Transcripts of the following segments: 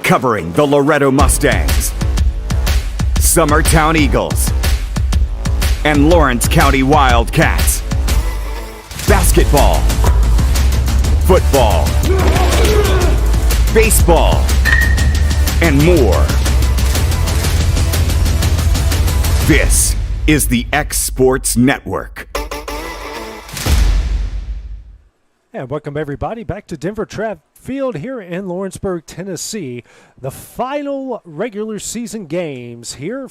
covering the Loretto Mustangs, Summertown Eagles, and Lawrence County Wildcats. Basketball, football, baseball, and more. This is the X Sports Network. And welcome everybody back to Denver Trapp Field here in Lawrenceburg, Tennessee. The final regular season games here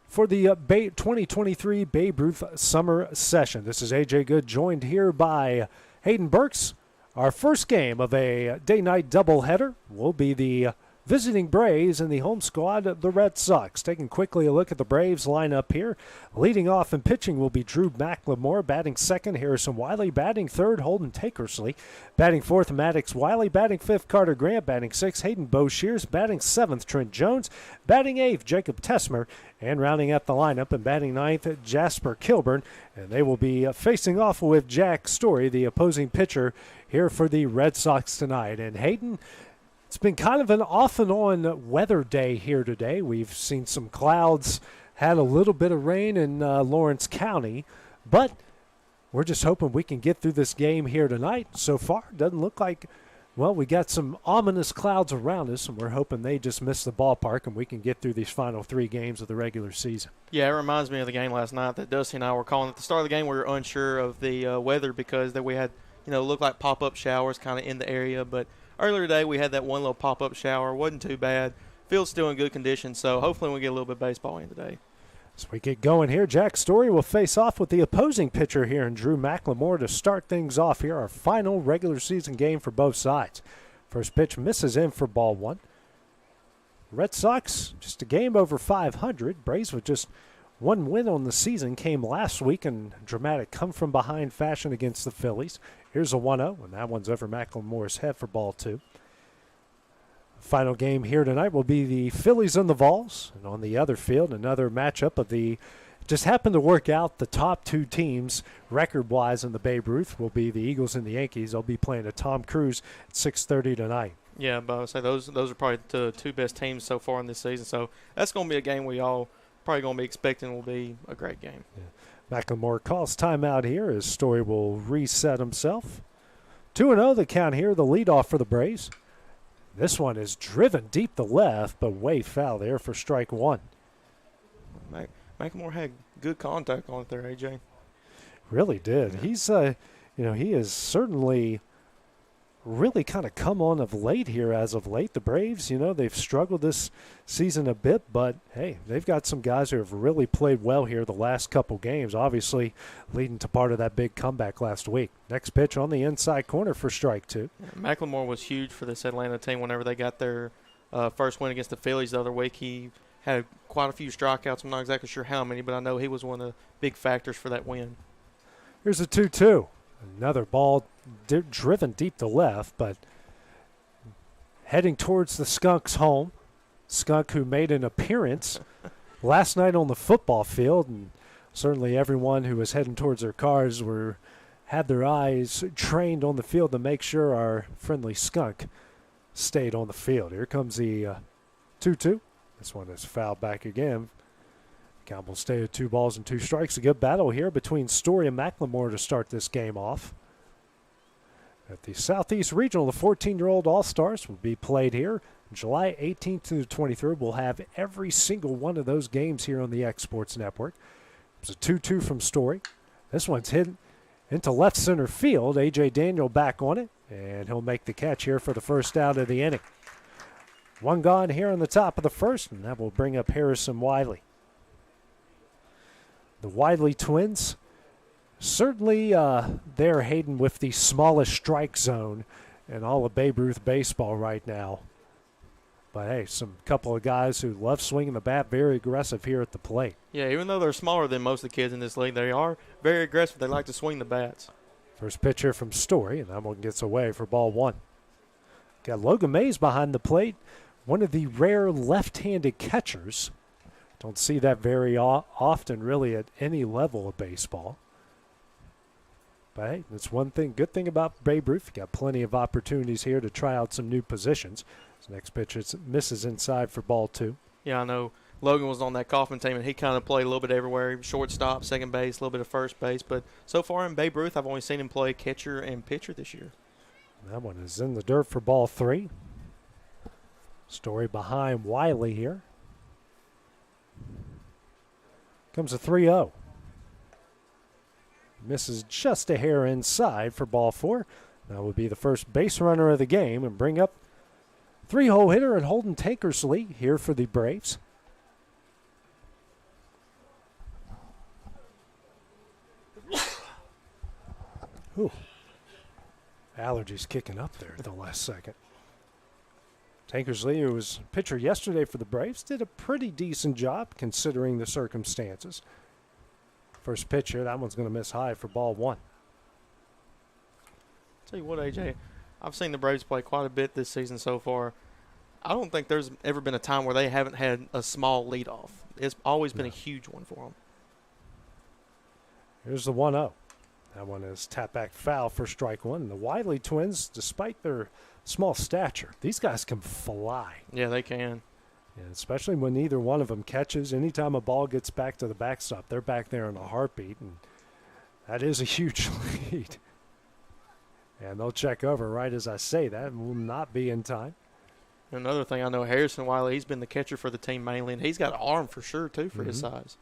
for the 2023 Babe Ruth Summer Session. This is AJ Good, joined here by Hayden Burks. Our first game of a day-night doubleheader will be the visiting Braves and the home squad, the Red Sox. Taking quickly a look at the Braves lineup here. Leading off and pitching will be Drew McLemore. Batting second, Harrison Wiley. Batting third, Holden Takersley. Batting fourth, Maddox Wiley. Batting fifth, Carter Grant. Batting sixth, Hayden Boshears. Batting seventh, Trent Jones. Batting eighth, Jacob Tesmer. And rounding out the lineup and batting ninth, Jasper Kilburn. And they will be facing off with Jack Story, the opposing pitcher, here for the Red Sox tonight. And Hayden, it's been kind of an off and on weather day here today. We've seen some clouds, had a little bit of rain in Lawrence County, but we're just hoping we can get through this game here tonight. So far, it doesn't look like, well, we got some ominous clouds around us, and we're hoping they just miss the ballpark and we can get through these final three games of the regular season. Yeah, it reminds me of the game last night that Dusty and I were calling. At the start of the game, we were unsure of the weather because that we had, looked like pop-up showers kind of in the area, but earlier today, we had that one little pop-up shower. Wasn't too bad. Field's still in good condition, so hopefully we get a little bit of baseball in today. As we get going here, Jack Story will face off with the opposing pitcher here, and Drew McLemore to start things off here. Our final regular season game for both sides. First pitch misses in for ball one. Red Sox, just a game over 500. Braves with just one win on the season came last week in dramatic come-from-behind fashion against the Phillies. Here's a 1-0, and that one's over McLemore's head for ball two. Final game here tonight will be the Phillies and the Vols. And on the other field, another matchup of the just happened to work out. The top two teams record-wise in the Babe Ruth will be the Eagles and the Yankees. They'll be playing at Tom Cruise at 6:30 tonight. Yeah, but I would say those are probably the two best teams so far in this season. So that's going to be a game we all probably going to be expecting will be a great game. Yeah. McLemore calls timeout here as Story will reset himself. 2-0 the count here, the leadoff for the Braves. This one is driven deep to left, but way foul there for strike one. McLemore had good contact on it there, AJ. Really did. Yeah. He's, he has certainly really kind of come on of late here as of late. The Braves, they've struggled this season a bit, but, hey, they've got some guys who have really played well here the last couple games, obviously leading to part of that big comeback last week. Next pitch on the inside corner for strike two. Yeah, McLemore was huge for this Atlanta team whenever they got their first win against the Phillies the other week. He had quite a few strikeouts. I'm not exactly sure how many, but I know he was one of the big factors for that win. Here's a 2-2. Another ball driven deep to left, but heading towards the Skunk's home. Skunk, who made an appearance last night on the football field, and certainly everyone who was heading towards their cars had their eyes trained on the field to make sure our friendly Skunk stayed on the field. Here comes the 2-2. This one is fouled back again. Count will stay at 2 balls and 2 strikes. A good battle here between Story and McLemore to start this game off. At the Southeast Regional, the 14-year-old All-Stars will be played here. July 18th to the 23rd. We'll have every single one of those games here on the X Sports Network. It's a 2-2 from Story. This one's hit into left center field. A.J. Daniel back on it, and he'll make the catch here for the first out of the inning. One gone here on the top of the first, and that will bring up Harrison Wiley. The Wiley twins, certainly they're Hayden with the smallest strike zone in all of Babe Ruth baseball right now. But, hey, some couple of guys who love swinging the bat, very aggressive here at the plate. Yeah, even though they're smaller than most of the kids in this league, they are very aggressive. They like to swing the bats. First pitch here from Story, and that one gets away for ball one. Got Logan Mays behind the plate, one of the rare left-handed catchers. Don't see that very often, really, at any level of baseball. But, hey, that's one thing. Good thing about Babe Ruth, got plenty of opportunities here to try out some new positions. Next pitch misses inside for ball 2. Yeah, I know Logan was on that Kaufman team, and he kind of played a little bit everywhere. Shortstop, second base, a little bit of first base. But so far in Babe Ruth, I've only seen him play catcher and pitcher this year. That one is in the dirt for ball 3. Story behind Wiley here. Comes a 3-0. Misses just a hair inside for ball 4. That would be the first base runner of the game and bring up 3-hole hitter and Holden Tankersley here for the Braves. Ooh. Allergies kicking up there at the last second. Tankersley, who was pitcher yesterday for the Braves, did a pretty decent job considering the circumstances. First pitch here, that one's going to miss high for ball 1. Tell you what, AJ, I've seen the Braves play quite a bit this season so far. I don't think there's ever been a time where they haven't had a small leadoff. It's always been a huge one for them. Here's the 1-0. That one is tap back foul for strike 1. And the Wiley twins, despite their small stature, these guys can fly. Yeah, they can. And especially when neither one of them catches. Anytime a ball gets back to the backstop, they're back there in a heartbeat. And that is a huge lead. And they'll check over right as I say that and will not be in time. Another thing I know, Harrison Wiley, he's been the catcher for the team mainly, and he's got an arm for sure, too, for his size.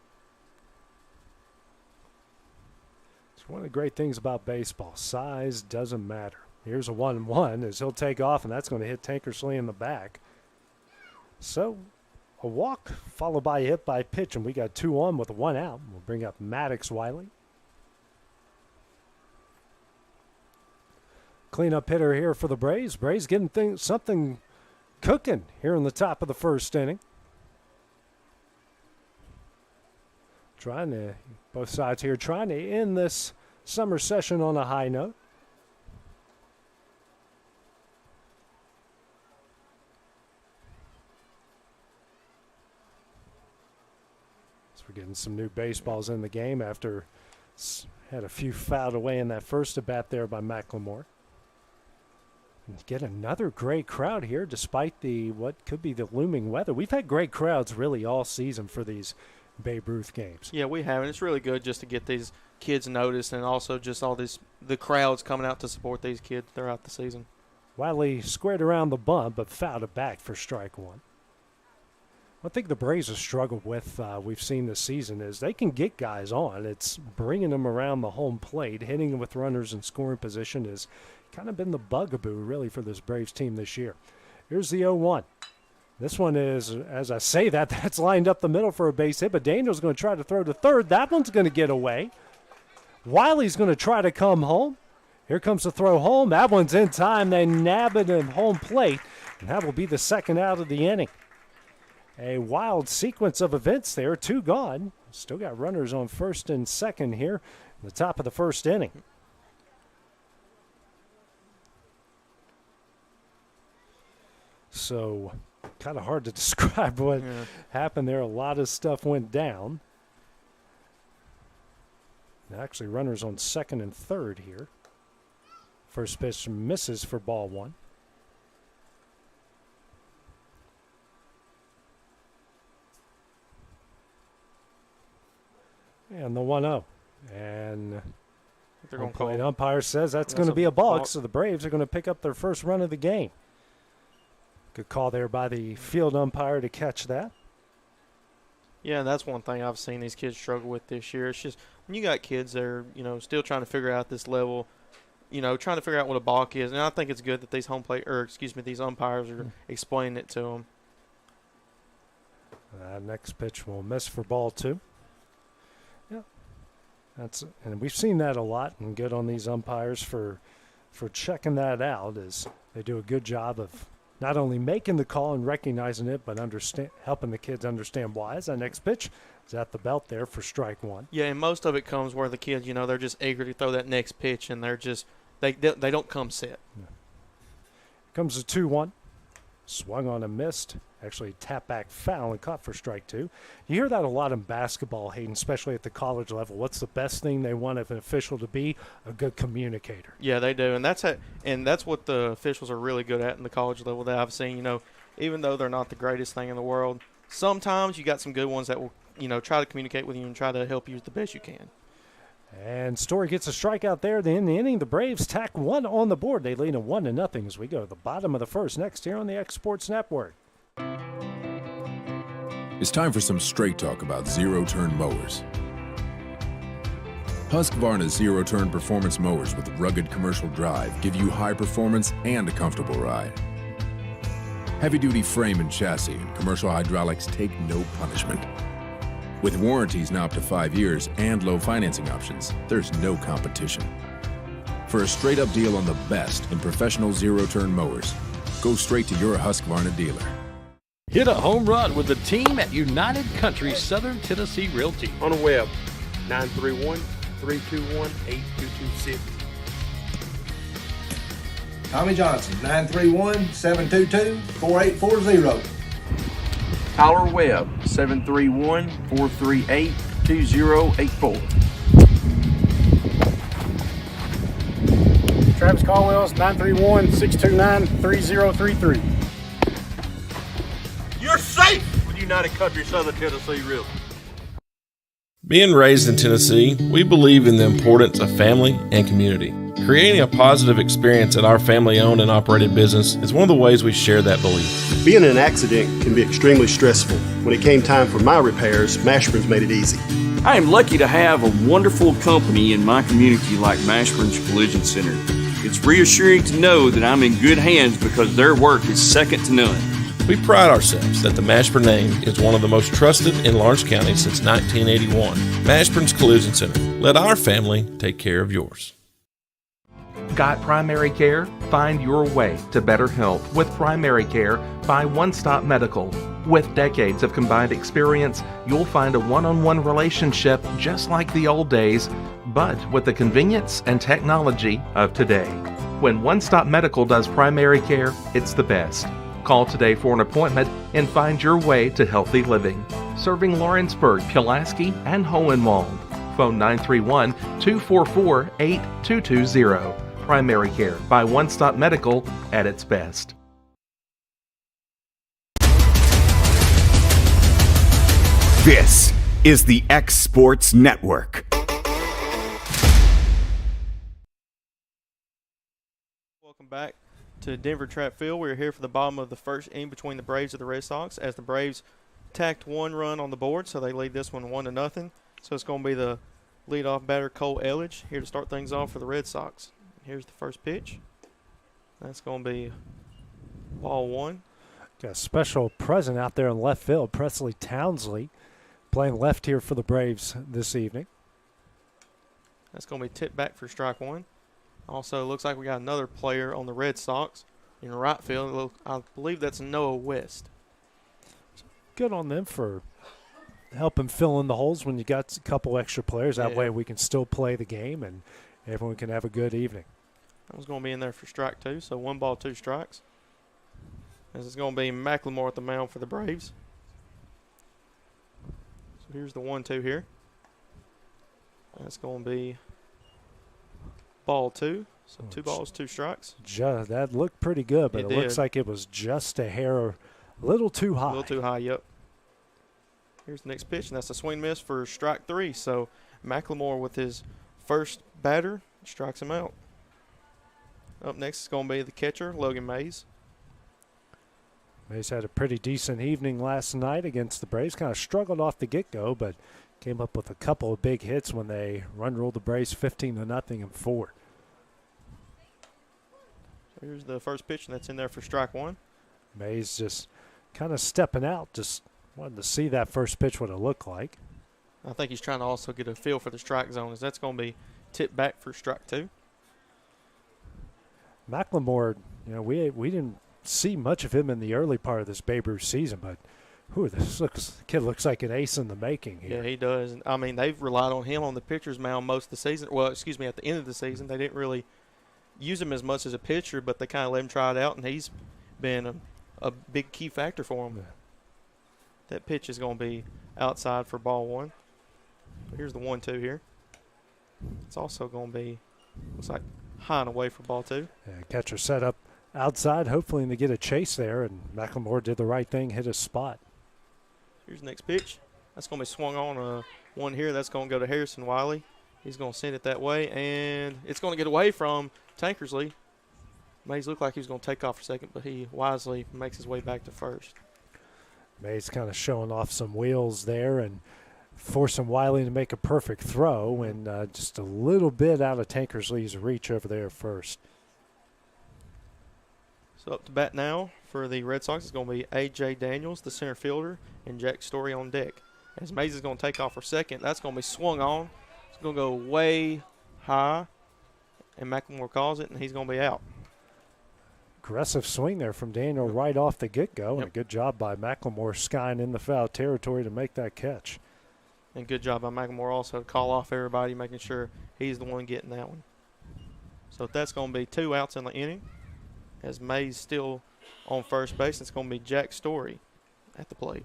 It's one of the great things about baseball. Size doesn't matter. Here's a 1-1 as he'll take off, and that's going to hit Tankersley in the back. So a walk followed by a hit by pitch, and we got 2 on with 1 out. We'll bring up Maddox Wiley. Cleanup hitter here for the Braves. Braves getting something cooking here in the top of the first inning. Both sides here trying to end this summer session on a high note. So we're getting some new baseballs in the game after had a few fouled away in that first at bat there by McLemore. And get another great crowd here despite what could be the looming weather. We've had great crowds really all season for these Babe Ruth games. Yeah, we have, and it's really good just to get these kids noticed and also just the crowds coming out to support these kids throughout the season. Wiley squared around the bunt but fouled it back for strike 1. One thing the Braves have struggled with, we've seen this season, is they can get guys on. It's bringing them around the home plate, hitting them with runners in scoring position is kind of been the bugaboo, really, for this Braves team this year. Here's the 0-1. This one is, as I say that, that's lined up the middle for a base hit, but Daniel's going to try to throw to third. That one's going to get away. Wiley's going to try to come home. Here comes the throw home. That one's in time. They nab it in home plate, and that will be the second out of the inning. A wild sequence of events there. 2 gone. Still got runners on first and second here in the top of the first inning. So kind of hard to describe what happened there. A lot of stuff went down. Actually, runners on second and third here. First pitch misses for ball 1. And the 1-0. And They're going to play. call. Umpire says that's going to be a balk, so the Braves are going to pick up their first run of the game. Good call there by the field umpire to catch that. Yeah, and that's one thing I've seen these kids struggle with this year. It's just when you got kids that are, still trying to figure out this level, trying to figure out what a balk is. And I think it's good that these these umpires are explaining it to them. Next pitch will miss for ball 2. And we've seen that a lot, and good on these umpires for checking that out, as they do a good job of not only making the call and recognizing it, but helping the kids understand why. As that next pitch is at the belt there for strike 1. Yeah, and most of it comes where the kids, they're just eager to throw that next pitch, and they're just they don't come set. Yeah. Comes a 2-1. Swung on and missed. Actually, tap back foul and caught for strike 2. You hear that a lot in basketball, Hayden, especially at the college level. What's the best thing they want of an official to be? A good communicator. Yeah, they do, and that's what the officials are really good at in the college level that I've seen. even though they're not the greatest thing in the world, sometimes you got some good ones that will, try to communicate with you and try to help you the best you can. And Story gets a strikeout there. In the inning, the Braves tack one on the board. They lead 1-0 as we go to the bottom of the first next here on the X Sports Network. It's time for some straight talk about zero-turn mowers. Husqvarna's zero-turn performance mowers with rugged commercial drive give you high performance and a comfortable ride. Heavy-duty frame and chassis and commercial hydraulics take no punishment. With warranties now up to 5 years and low financing options, there's no competition. For a straight-up deal on the best in professional zero-turn mowers, go straight to your Husqvarna dealer. Hit a home run with the team at United Country Southern Tennessee Realty. On the web, 931-321-8226. Tommy Johnson, 931-722-4840. Tyler Webb, 731-438-2084. Travis Caldwell's 931-629-3033. You're safe with United Country Southern Tennessee Realty. Being raised in Tennessee, we believe in the importance of family and community. Creating a positive experience at our family-owned and operated business is one of the ways we share that belief. Being in an accident can be extremely stressful. When it came time for my repairs, Mashburn's made it easy. I am lucky to have a wonderful company in my community like Mashburn's Collision Center. It's reassuring to know that I'm in good hands because their work is second to none. We pride ourselves that the Mashburn name is one of the most trusted in Lawrence County since 1981. Mashburn's Collision Center. Let our family take care of yours. Got primary care? Find your way to better health with primary care by One Stop Medical. With decades of combined experience, you'll find a one-on-one relationship just like the old days, but with the convenience and technology of today. When One Stop Medical does primary care, it's the best. Call today for an appointment and find your way to healthy living. Serving Lawrenceburg, Pulaski, and Hohenwald. Phone 931-244-8220. Primary care by One Stop Medical at its best. This is the X Sports Network. Welcome back to Denver Trapp Field. We're here for the bottom of the first inning between the Braves and the Red Sox as the Braves tacked one run on the board, so they lead this one 1-0. So it's going to be the leadoff batter, Cole Elledge, here to start things off for the Red Sox. Here's the first pitch. That's going to be ball one. Got a special present out there in left field, Presley Townsley, playing left here for the Braves this evening. That's going to be tipped back for strike one. Also, looks like we got another player on the Red Sox in right field. I believe that's Noah West. Good on them for helping fill in the holes when you got a couple extra players. That way we can still play the game and everyone can have a good evening. That was going to be in there for strike two, so 1 ball, 2 strikes. This is going to be McLemore at the mound for the Braves. So here's the 1-2 here. That's going to be ball 2. So 2 balls, 2 strikes. That looked pretty good, but it looks like it was just a hair a little too high. A little too high, yep. Here's the next pitch, and that's a swing miss for strike 3. So McLemore with his first batter strikes him out. Up next is going to be the catcher, Logan Mays. Mays had a pretty decent evening last night against the Braves. Kind of struggled off the get-go, but came up with a couple of big hits when they run-ruled the Braves 15-0 in 4. So here's the first pitch, and that's in there for strike 1. Mays just kind of stepping out, just wanted to see that first pitch, what it looked like. I think he's trying to also get a feel for the strike zone, as that's going to be tipped back for strike 2. McLemore, we didn't see much of him in the early part of this Babe Ruth season, but this kid looks like an ace in the making here. Yeah, he does. I mean, they've relied on him on the pitcher's mound most of the season. Well, at the end of the season, they didn't really use him as much as a pitcher, but they kind of let him try it out, and he's been a big key factor for him. Yeah. That pitch is going to be outside for ball 1. Here's the 1-2 here. It's also going to be, looks like, high and away for ball 2. Yeah, catcher set up outside, hopefully to get a chase there, and McLemore did the right thing, hit his spot. Here's the next pitch. That's going to be swung on one here. That's going to go to Harrison Wiley. He's going to send it that way, and it's going to get away from Tankersley. Mays looked like he was going to take off for second, but he wisely makes his way back to first. Mays kind of showing off some wheels there and forcing Wiley to make a perfect throw, and just a little bit out of Tankersley's reach over there first. So up to bat now for the Red Sox is going to be A.J. Daniels, the center fielder, and Jack Story on deck. As Mays is going to take off for second, that's going to be swung on. It's going to go way high, and McLemore calls it, and he's going to be out. Aggressive swing there from Daniel right off the get-go, and a good job by McLemore skying in the foul territory to make that catch. And good job by McLemore also to call off everybody, making sure he's the one getting that one. So that's going to be 2 outs in the inning. As Mays still on first base, it's going to be Jack Story at the plate.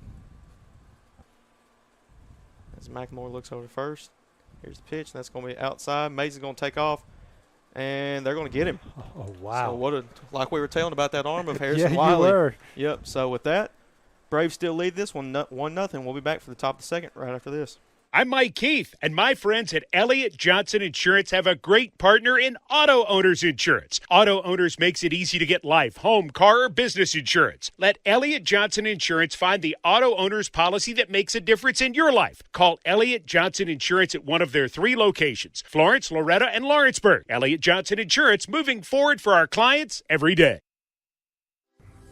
As McLemore looks over to first, here's the pitch. That's going to be outside. Mays is going to take off, and they're going to get him. Oh, wow. So like we were telling about that arm of Harrison yeah, Wiley. You were. Yep. So with that, Braves still lead this one 1-0. We'll be back for the top of the second right after this. I'm Mike Keith, and my friends at Elliott Johnson Insurance have a great partner in auto owners insurance. Auto owners makes it easy to get life, home, car, or business insurance. Let Elliott Johnson Insurance find the auto owner's policy that makes a difference in your life. Call Elliott Johnson Insurance at one of their 3 locations, Florence, Loretto, and Lawrenceburg. Elliott Johnson Insurance, moving forward for our clients every day.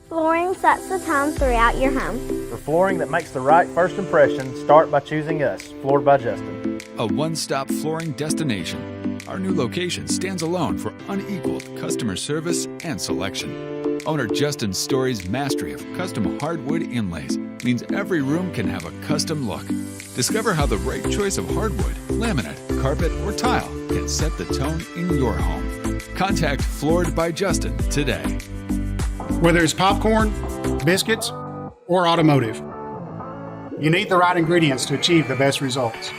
Flooring sets the tone throughout your home. For flooring that makes the right first impression, start by choosing us, Floored by Justin. A one-stop flooring destination. Our new location stands alone for unequaled customer service and selection. Owner Justin Story's mastery of custom hardwood inlays means every room can have a custom look. Discover how the right choice of hardwood, laminate, carpet, or tile can set the tone in your home. Contact Floored by Justin today. Whether it's popcorn, biscuits, or automotive, you need the right ingredients to achieve the best results.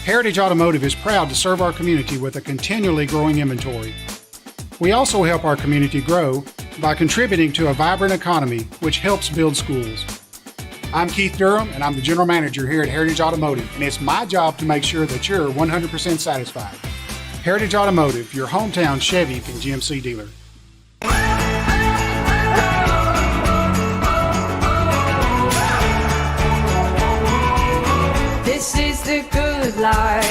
Heritage Automotive is proud to serve our community with a continually growing inventory. We also help our community grow by contributing to a vibrant economy, which helps build schools. I'm Keith Durham, and I'm the General Manager here at Heritage Automotive, and it's my job to make sure that you're 100% satisfied. Heritage Automotive, your hometown Chevy and GMC dealer. This is the good life.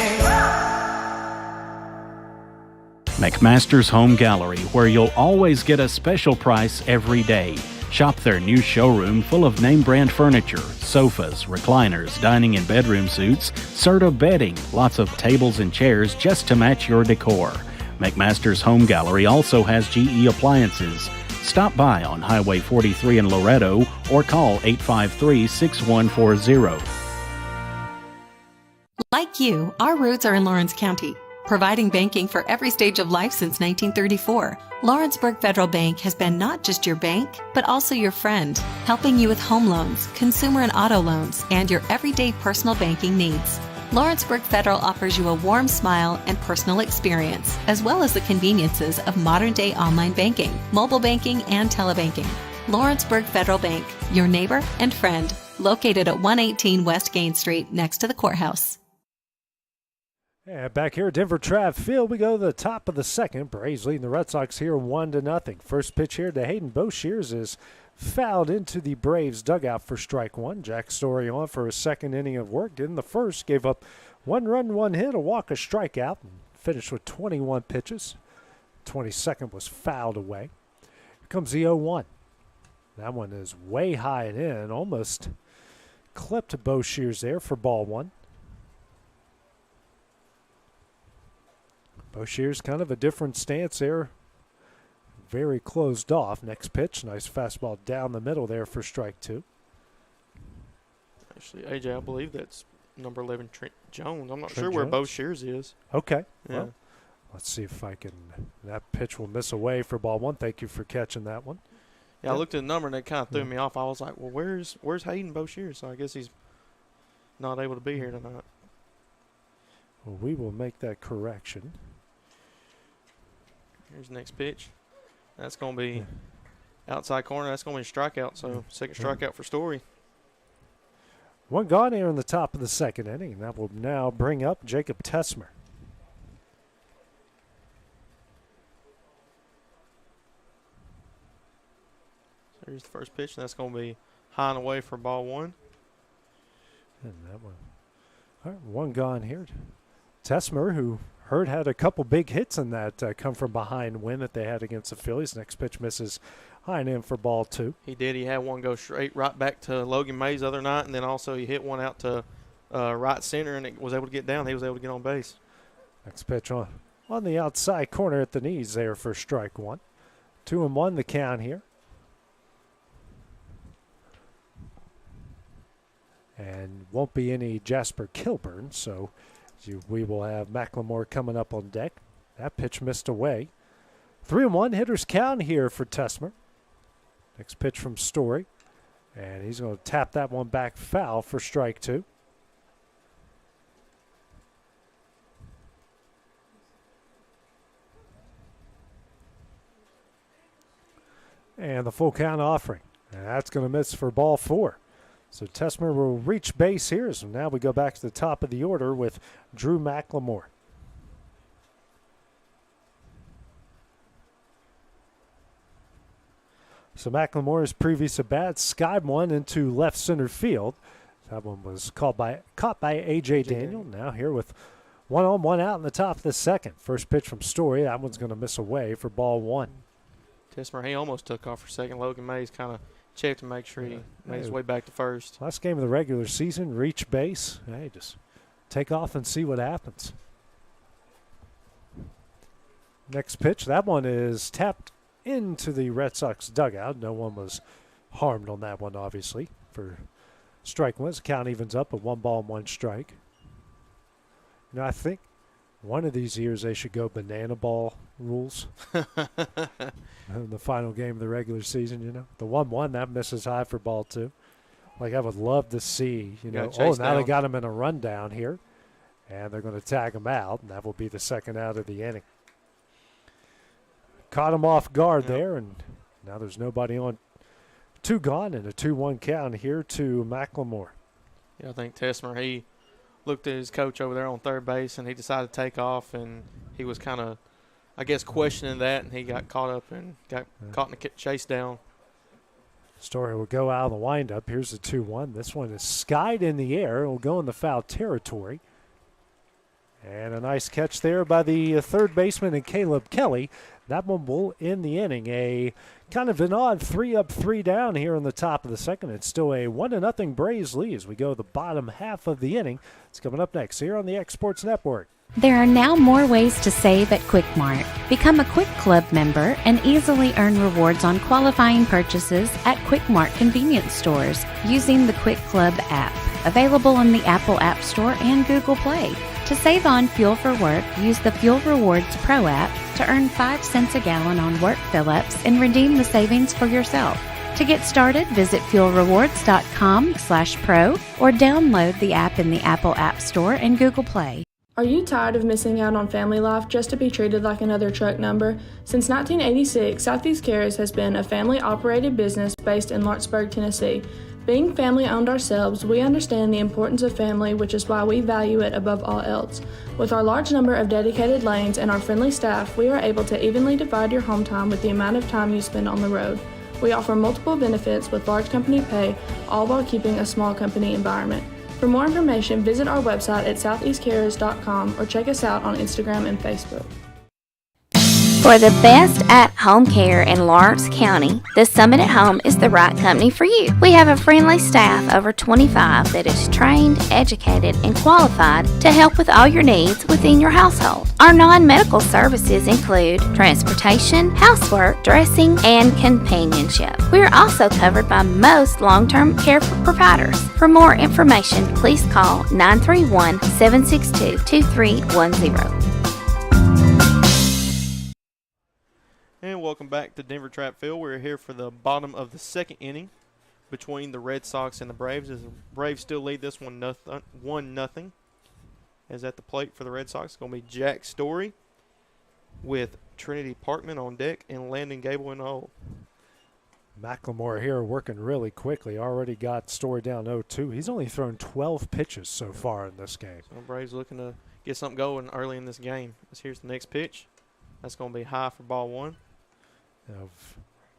McMaster's Home Gallery, where you'll always get a special price every day. Shop their new showroom full of name-brand furniture, sofas, recliners, dining and bedroom suites, Serta bedding, lots of tables and chairs just to match your decor. McMaster's Home Gallery also has GE appliances. Stop by on Highway 43 in Loretto or call 853-6140. Like you, our roots are in Lawrence County, providing banking for every stage of life since 1934. Lawrenceburg Federal Bank has been not just your bank, but also your friend, helping you with home loans, consumer and auto loans, and your everyday personal banking needs. Lawrenceburg Federal offers you a warm smile and personal experience, as well as the conveniences of modern-day online banking, mobile banking, and telebanking. Lawrenceburg Federal Bank, your neighbor and friend, located at 118 West Gain Street, next to the courthouse. Yeah, back here at Denver Trapp Field, we go to the top of the second. Braves leading the Red Sox here 1-0. First pitch here to Hayden Boshears is fouled into the Braves dugout for strike one. Jack Story on for his second inning of work. In the first, gave up 1 run, 1 hit, a walk, a strikeout, and finished with 21 pitches. 22nd was fouled away. Here comes the 0-1. That one is way high and in, almost clipped Boshears there for ball one. Boshears kind of a different stance there. Very closed off. Next pitch, nice fastball down the middle there for strike two. Actually, AJ, I believe that's number 11, Trent Jones. I'm not Trent sure where Jones? Boshears is. Okay. Yeah. Well, let's see if I can. That pitch will miss away for ball one. Thank you for catching that one. Yeah, I looked at the number and it kind of threw me off. I was like, well, where's Hayden Boshears? So I guess he's not able to be here tonight. Well, we will make that correction. Here's the next pitch. That's going to be outside corner. That's going to be a strikeout, so second strikeout for Story. One gone here in the top of the second inning, and that will now bring up Jacob Tessmer. Here's the first pitch, and that's going to be high and away for ball one. And that one. All right, one gone here. Tessmer, who heard had a couple big hits in that come from behind win that they had against the Phillies. Next pitch misses high and in for ball two. He did. He had one go straight right back to Logan Mays the other night, and then also he hit one out to right center, and it was able to get down. He was able to get on base. Next pitch on the outside corner at the knees there for strike one. 2-1 the count here. And won't be any Jasper Kilburn, so we will have McLemore coming up on deck. That pitch missed away. 3-1 hitters count here for Tessmer. Next pitch from Story. And he's going to tap that one back foul for strike two. And the full count offering. And that's going to miss for ball four. So Tessmer will reach base here. So now we go back to the top of the order with Drew McLemore. So McLemore's previous at bat skied one into left center field. That one was caught by A.J. Daniel. Now here with 1 on, 1 out in the top of the second. First pitch from Story. That one's going to miss away for ball one. Tessmer, he almost took off for second. Logan Mays kind of checked to make sure he made his way back to first. Last game of the regular season, reach base. Hey, just take off and see what happens. Next pitch, that one is tapped into the Red Sox dugout. No one was harmed on that one, obviously, for strike one. The count evens up at 1 ball and 1 strike. You know, I think one of these years they should go banana ball rules. In the final game of the regular season, you know. The 1-1, that misses high for ball two. Like, I would love to see, you know, now they got him in a rundown here, and they're going to tag him out, and that will be the second out of the inning. Caught him off guard there, and now there's nobody on. 2 gone and a 2-1 count here to McLemore. Yeah, I think Tessmer, he looked at his coach over there on third base, and he decided to take off, and he was kind of, I guess, questioning that, and he got caught up and got caught in the chase down. Story will go out of the windup. Here's the 2-1. This one is skied in the air. It will go in the foul territory. And a nice catch there by the third baseman and Caleb Kelly. That one will end the inning. A kind of an odd 3 up, 3 down here in the top of the second. It's still a 1-0 Braves lead as we go the bottom half of the inning. It's coming up next here on the X Sports Network. There are now more ways to save at Quick Mart. Become a Quick Club member and easily earn rewards on qualifying purchases at Quick Mart convenience stores using the Quick Club app, available in the Apple App Store and Google Play. To save on fuel for work, use the Fuel Rewards Pro app to earn 5 cents a gallon on work fill-ups and redeem the savings for yourself. To get started, visit fuelrewards.com/pro or download the app in the Apple App Store and Google Play. Are you tired of missing out on family life just to be treated like another truck number? Since 1986, Southeast Cares has been a family-operated business based in Lawrenceburg, Tennessee. Being family-owned ourselves, we understand the importance of family, which is why we value it above all else. With our large number of dedicated lanes and our friendly staff, we are able to evenly divide your home time with the amount of time you spend on the road. We offer multiple benefits with large company pay, all while keeping a small company environment. For more information, visit our website at southeastcarriers.com or check us out on Instagram and Facebook. For the best at-home care in Lawrence County, the Summit at Home is the right company for you. We have a friendly staff over 25 that is trained, educated, and qualified to help with all your needs within your household. Our non-medical services include transportation, housework, dressing, and companionship. We are also covered by most long-term care providers. For more information, please call 931-762-2310. And welcome back to Denver Trapp Field. We're here for the bottom of the second inning between the Red Sox and the Braves. As the Braves still lead this one 1-0. As at the plate for the Red Sox, it's going to be Jack Story with Trinity Parkman on deck and Landon Gable in the hole. McLemore here working really quickly. Already got Story down 0-2. He's only thrown 12 pitches so far in this game. So Braves looking to get something going early in this game. Here's the next pitch. That's going to be high for ball one.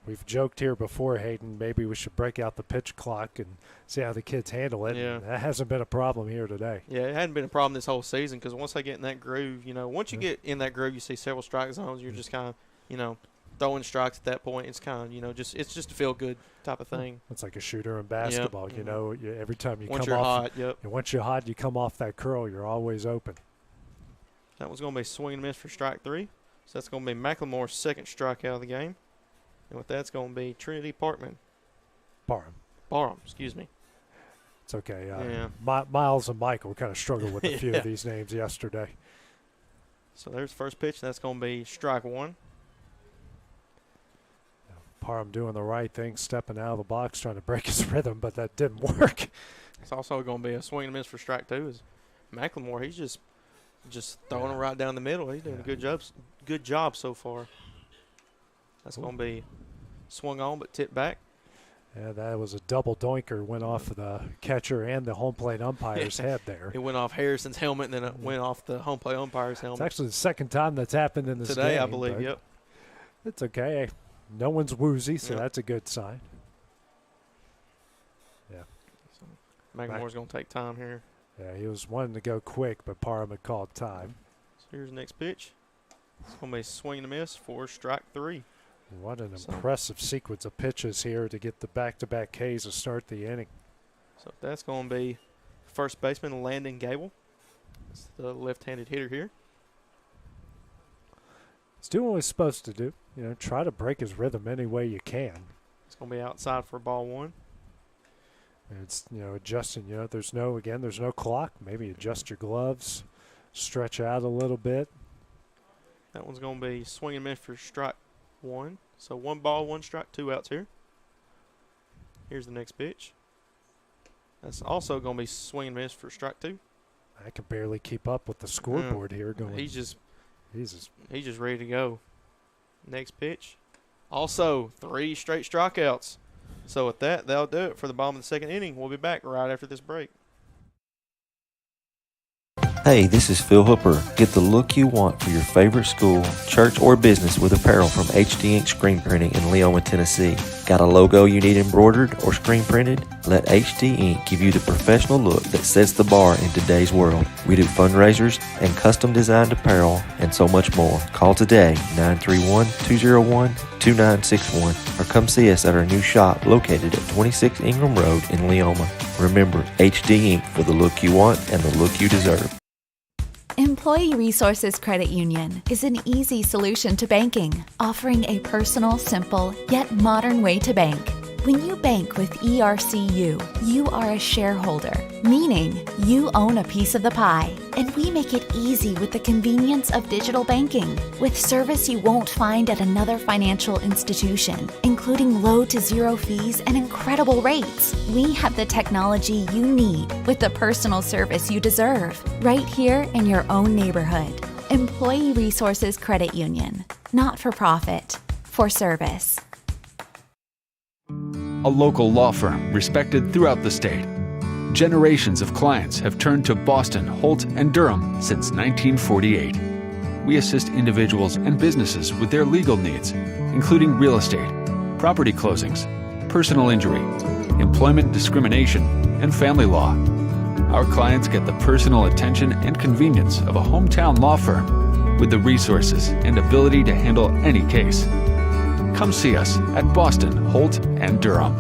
We've joked here before, Hayden, maybe we should break out the pitch clock and see how the kids handle it. Yeah. That hasn't been a problem here today. Yeah, it hadn't been a problem this whole season because once they get in that groove, once you get in that groove, you see several strike zones. You're just kind of, throwing strikes at that point. It's kind of, it's just a feel-good type of thing. It's like a shooter in basketball. Yep. Every time you once come you're off. hot, yep. And once you're hot, you come off that curl, you're always open. That one's going to be swing and miss for strike three. So that's going to be McLemore's second strikeout of the game. And with that, it's going to be Trinity Parkman. Barham, excuse me. It's okay. Yeah. Miles and Michael kind of struggled with a few of these names yesterday. So there's the first pitch. That's going to be strike one. Parham doing the right thing, stepping out of the box, trying to break his rhythm, but that didn't work. It's also going to be a swing and miss for strike two. Is McLemore, he's just throwing it right down the middle. He's doing a good job so far. That's going to be swung on but tipped back. Yeah, that was a double doinker. Went off the catcher and the home plate umpire's head there. It went off Harrison's helmet and then it went off the home plate umpire's helmet. It's actually the second time that's happened in this today, game. I believe, yep. It's okay. No one's woozy, so that's a good sign. Yeah. So McLemore's going to take time here. Yeah, he was wanting to go quick, but Parham had called time. So here's the next pitch. It's going to be a swing and a miss for strike three. What an impressive sequence of pitches here to get the back-to-back Ks to start the inning. So that's going to be first baseman Landon Gable. That's the left-handed hitter here. He's doing what he's supposed to do. Try to break his rhythm any way you can. It's going to be outside for ball one. And it's, adjusting, there's no clock. Maybe adjust your gloves, stretch out a little bit. That one's going to be swing and miss for strike one. So 1 ball, 1 strike, 2 outs here. Here's the next pitch. That's also going to be swing and miss for strike two. I can barely keep up with the scoreboard here. He's just ready to go. Next pitch. Also 3 straight strikeouts. So with that, that'll do it for the bottom of the second inning. We'll be back right after this break. Hey, this is Phil Hooper. Get the look you want for your favorite school, church, or business with apparel from HD Ink Screen Printing in Leoma, Tennessee. Got a logo you need embroidered or screen printed? Let HD Ink give you the professional look that sets the bar in today's world. We do fundraisers and custom designed apparel and so much more. Call today, 931-201-2961, or come see us at our new shop located at 26 Ingram Road in Leoma. Remember, HD Ink for the look you want and the look you deserve. Employee Resources Credit Union is an easy solution to banking, offering a personal, simple, yet modern way to bank. When you bank with ERCU, you are a shareholder, meaning you own a piece of the pie, and we make it easy with the convenience of digital banking, with service you won't find at another financial institution, including low to zero fees and incredible rates. We have the technology you need with the personal service you deserve, right here in your own neighborhood. Employee Resources Credit Union, not for profit, for service. A local law firm respected throughout the state. Generations of clients have turned to Boston, Holt, and Durham since 1948. We assist individuals and businesses with their legal needs, including real estate, property closings, personal injury, employment discrimination, and family law. Our clients get the personal attention and convenience of a hometown law firm with the resources and ability to handle any case. Come see us at Boston, Holt, and Durham.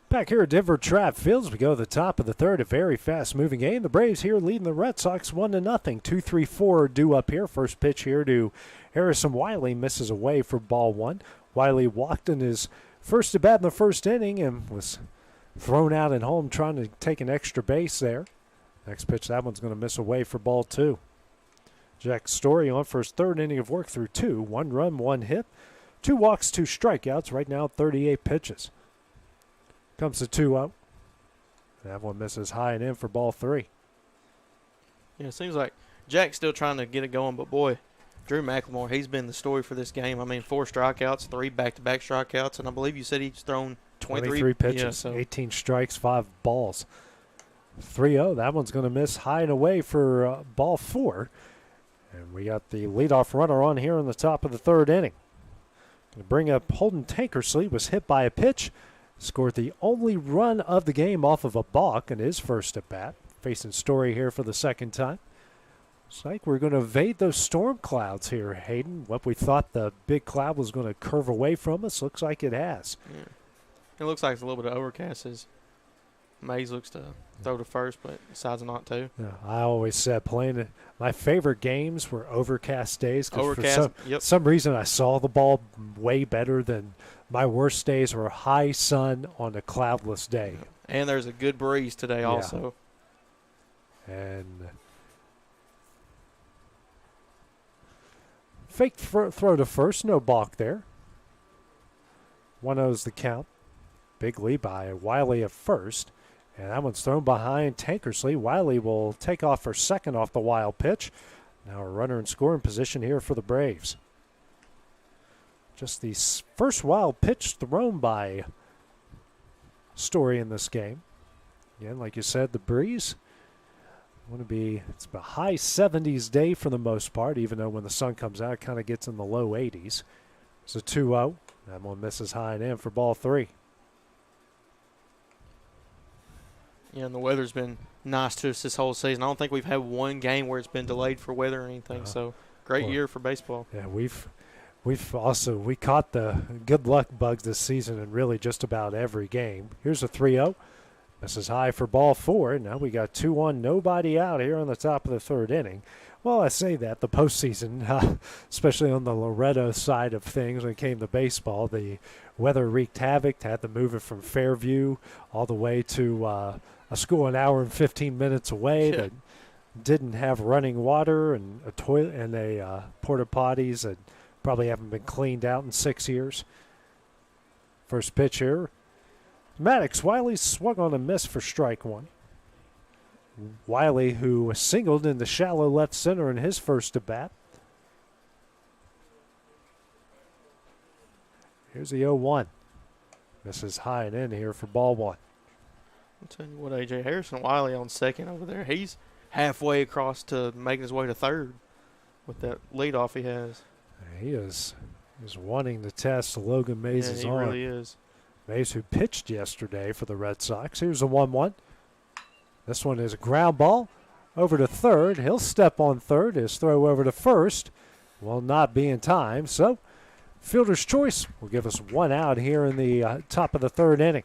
Back here at Denver Trapp Fields, we go to the top of the third, a very fast-moving game. The Braves here leading the Red Sox 1-0. 2-3-4 due up here. First pitch here to Harrison Wiley, misses away for ball one. Wiley walked in his first at bat in the first inning and was thrown out at home trying to take an extra base there. Next pitch, that one's going to miss away for ball two. Jack Story on for his third inning of work through 2. 1 run, 1 hit, 2 walks, 2 strikeouts. Right now, 38 pitches. Comes to 2-0. That one misses high and in for ball 3. Yeah, it seems like Jack's still trying to get it going, but boy, Drew McLemore, he's been the story for this game. I mean, 4 strikeouts, 3 back-to-back strikeouts, and I believe you said he's thrown 23 pitches, yeah, so. 18 strikes, 5 balls. 3-0. That one's going to miss high and away for ball 4. And we got the leadoff runner on here in the top of the 3rd inning. Going to bring up Holden Tankersley, was hit by a pitch, scored the only run of the game off of a balk in his first at bat. Facing Story here for the 2nd time. Looks like we're going to evade those storm clouds here, Hayden. What we thought the big cloud was going to curve away from us, looks like it has. Yeah. It looks like it's a little bit of overcast as Mays looks to throw to first, but decides not to. Yeah, I always said my favorite games were overcast days. Overcast, for some reason I saw the ball way better than my worst days were high sun on a cloudless day. And there's a good breeze today also. And fake throw to first, no balk there. 1-0's the count. Big lead by Wiley at first. And that one's thrown behind Tankersley. Wiley will take off for second off the wild pitch. Now a runner in scoring position here for the Braves. Just the first wild pitch thrown by Story in this game. Again, like you said, the breeze. It's a high 70s day for the most part, even though when the sun comes out, it kind of gets in the low 80s. It's a 2-0. That one misses high and in for ball 3. Yeah, and the weather's been nice to us this whole season. I don't think we've had one game where it's been delayed for weather or anything. So great year for baseball. Yeah, we caught the good luck bugs this season in really just about every game. Here's a 3-0. Misses high for ball 4. Now we got 2-1, nobody out here on the top of the 3rd inning. Well, I say that the postseason, especially on the Loretto side of things when it came to baseball, the weather wreaked havoc. Had to move it from Fairview all the way to a school an hour and 15 minutes away that didn't have running water and a toilet and porta potties that probably haven't been cleaned out in 6 years. First pitch here. Maddox, Wiley swung on a miss for strike 1. Wiley, who singled in the shallow left center in his first at bat. Here's the 0-1. Misses high and in here for ball 1. I'll tell you what, A.J. Harrison Wiley on second over there. He's halfway across to making his way to third with that leadoff he has. He is wanting to test Logan Mays' arm. He really is. Mays, who pitched yesterday for the Red Sox. Here's a 1-1. This one is a ground ball over to third. He'll step on third. His throw over to first will not be in time. So fielder's choice will give us 1 out here in the top of the 3rd inning.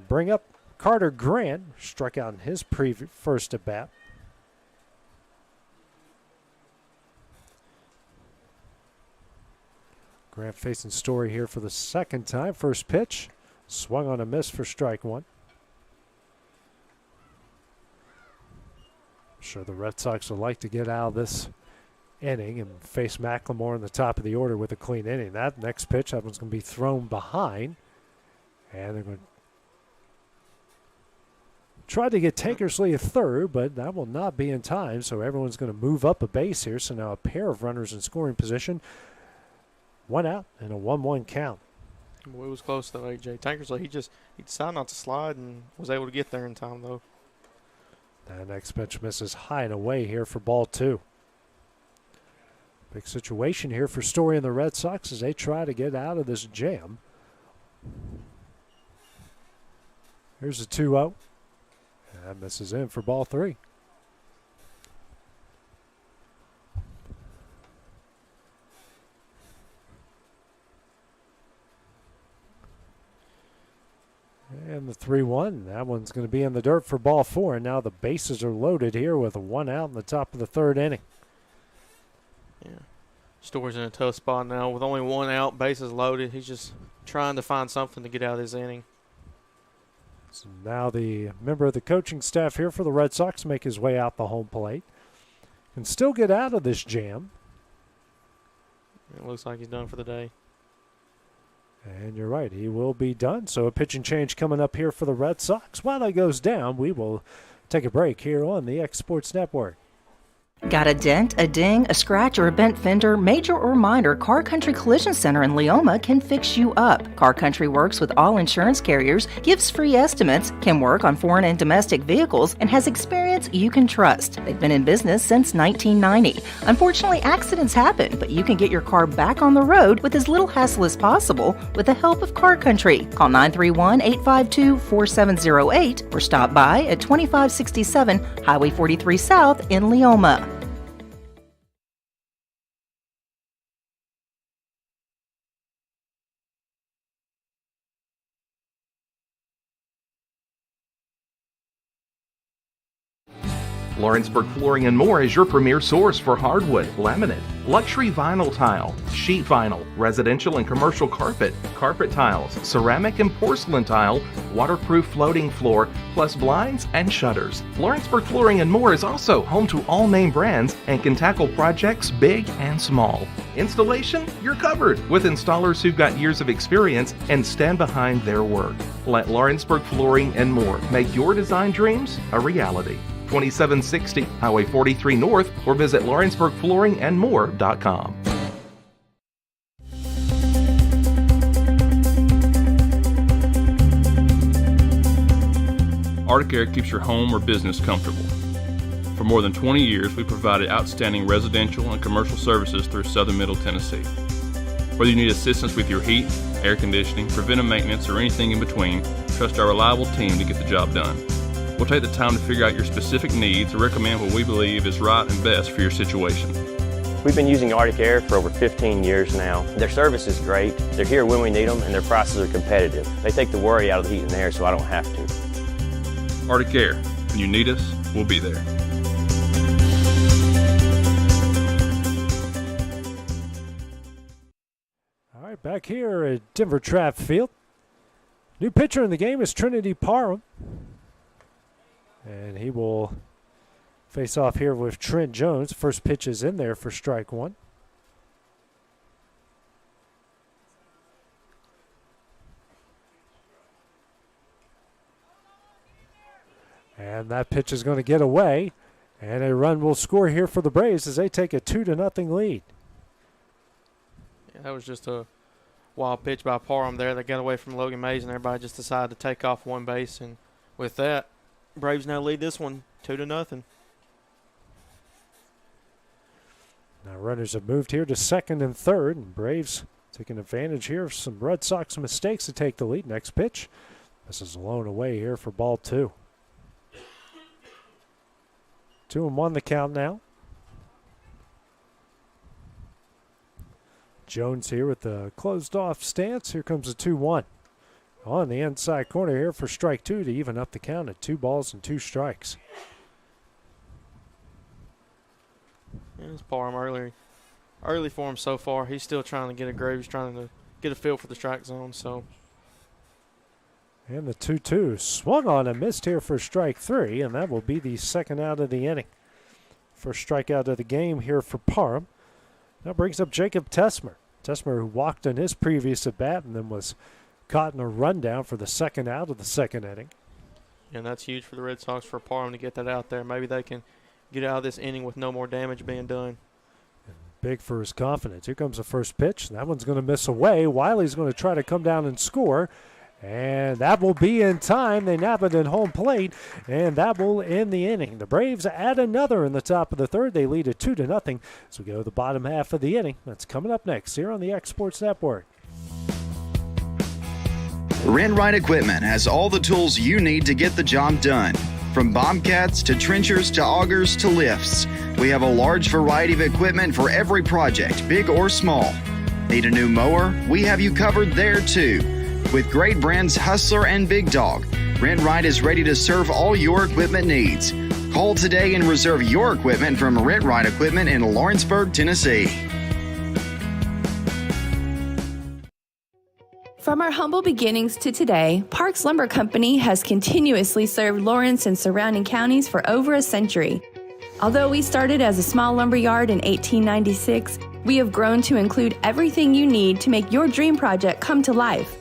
Bring up Carter Grant. Struck out in his first at bat. Grant facing Story here for the 2nd time. First pitch. Swung on a miss for strike 1. I'm sure the Red Sox would like to get out of this inning and face McLemore in the top of the order with a clean inning. That next pitch, that one's going to be thrown behind. And they're going to try to get Tankersley at third, but that will not be in time. So everyone's going to move up a base here. So now a pair of runners in scoring position. 1 out and a 1-1 count. Boy, it was close though, A.J. Tankersley, he decided not to slide and was able to get there in time though. That next pitch misses high and away here for ball 2. Big situation here for Story and the Red Sox as they try to get out of this jam. Here's a 2-0. That misses in for ball 3. And the 3-1, that one's going to be in the dirt for ball 4. And now the bases are loaded here with a 1 out in the top of the 3rd inning. Yeah. Story's in a tough spot now with only 1 out, bases loaded. He's just trying to find something to get out of this inning. So now the member of the coaching staff here for the Red Sox make his way out the home plate. Can still get out of this jam. It looks like he's done for the day. And you're right, he will be done. So a pitching change coming up here for the Red Sox. While that goes down, we will take a break here on the X Sports Network. Got a dent, a ding, a scratch, or a bent fender? Major or minor, Car Country Collision Center in Leoma can fix you up. Car Country works with all insurance carriers, gives free estimates, can work on foreign and domestic vehicles, and has experience you can trust. They've been in business since 1990. Unfortunately, accidents happen, but you can get your car back on the road with as little hassle as possible with the help of Car Country. Call 931-852-4708 or stop by at 2567 Highway 43 South in Leoma. Lawrenceburg Flooring & More is your premier source for hardwood, laminate, luxury vinyl tile, sheet vinyl, residential and commercial carpet, carpet tiles, ceramic and porcelain tile, waterproof floating floor, plus blinds and shutters. Lawrenceburg Flooring & More is also home to all name brands and can tackle projects big and small. Installation? You're covered with installers who've got years of experience and stand behind their work. Let Lawrenceburg Flooring & More make your design dreams a reality. 2760 Highway 43 North or visit LawrenceburgFlooringandMore.com. Arctic Air keeps your home or business comfortable. For more than 20 years, we provided outstanding residential and commercial services through southern Middle Tennessee. Whether you need assistance with your heat, air conditioning, preventive maintenance, or anything in between, trust our reliable team to get the job done. We'll take the time to figure out your specific needs and recommend what we believe is right and best for your situation. We've been using Arctic Air for over 15 years now. Their service is great, they're here when we need them, and their prices are competitive. They take the worry out of the heat and air so I don't have to. Arctic Air, when you need us, we'll be there. All right, back here at Denver Trapp Field. New pitcher in the game is Trinity Parham. And he will face off here with Trent Jones. First pitch is in there for strike one. And that pitch is going to get away. And a run will score here for the Braves as they take a 2-0 lead. Yeah, that was just a wild pitch by Parham there. They got away from Logan Mays, and everybody just decided to take off one base. And with that, Braves now lead this one 2-0. Now runners have moved here to second and third, and Braves taking advantage here of some Red Sox mistakes to take the lead. Next pitch. This is blown away here for ball two. 2-1 the count now. Jones here with the closed off stance. Here comes a 2-1. On the inside corner here for strike two to even up the count at 2 balls and 2 strikes. Yeah, it's Parham early for him so far. He's still trying to get a groove. He's trying to get a feel for the strike zone. So. And the 2-2 swung on and missed here for strike 3, and that will be the second out of the inning. First strikeout of the game here for Parham. That brings up Jacob Tessmer. Tessmer, who walked in his previous at bat and then was caught in a rundown for the second out of the second inning. And that's huge for the Red Sox for Parham to get that out there. Maybe they can get out of this inning with no more damage being done. Big for his confidence. Here comes the first pitch. That one's going to miss away. Wiley's going to try to come down and score. And that will be in time. They nab it at home plate, and that will end the inning. The Braves add another in the top of the third. They lead at 2-0 as we go to the bottom half of the inning. That's coming up next here on the X Sports Network. Rent-Right Equipment has all the tools you need to get the job done. From bobcats to trenchers to augers to lifts, we have a large variety of equipment for every project, big or small. Need a new mower? We have you covered there too. With great brands Hustler and Big Dog, Rent-Right is ready to serve all your equipment needs. Call today and reserve your equipment from Rent-Right Equipment in Lawrenceburg, Tennessee. From our humble beginnings to today, Parks Lumber Company has continuously served Lawrence and surrounding counties for over a century. Although we started as a small lumber yard in 1896, we have grown to include everything you need to make your dream project come to life.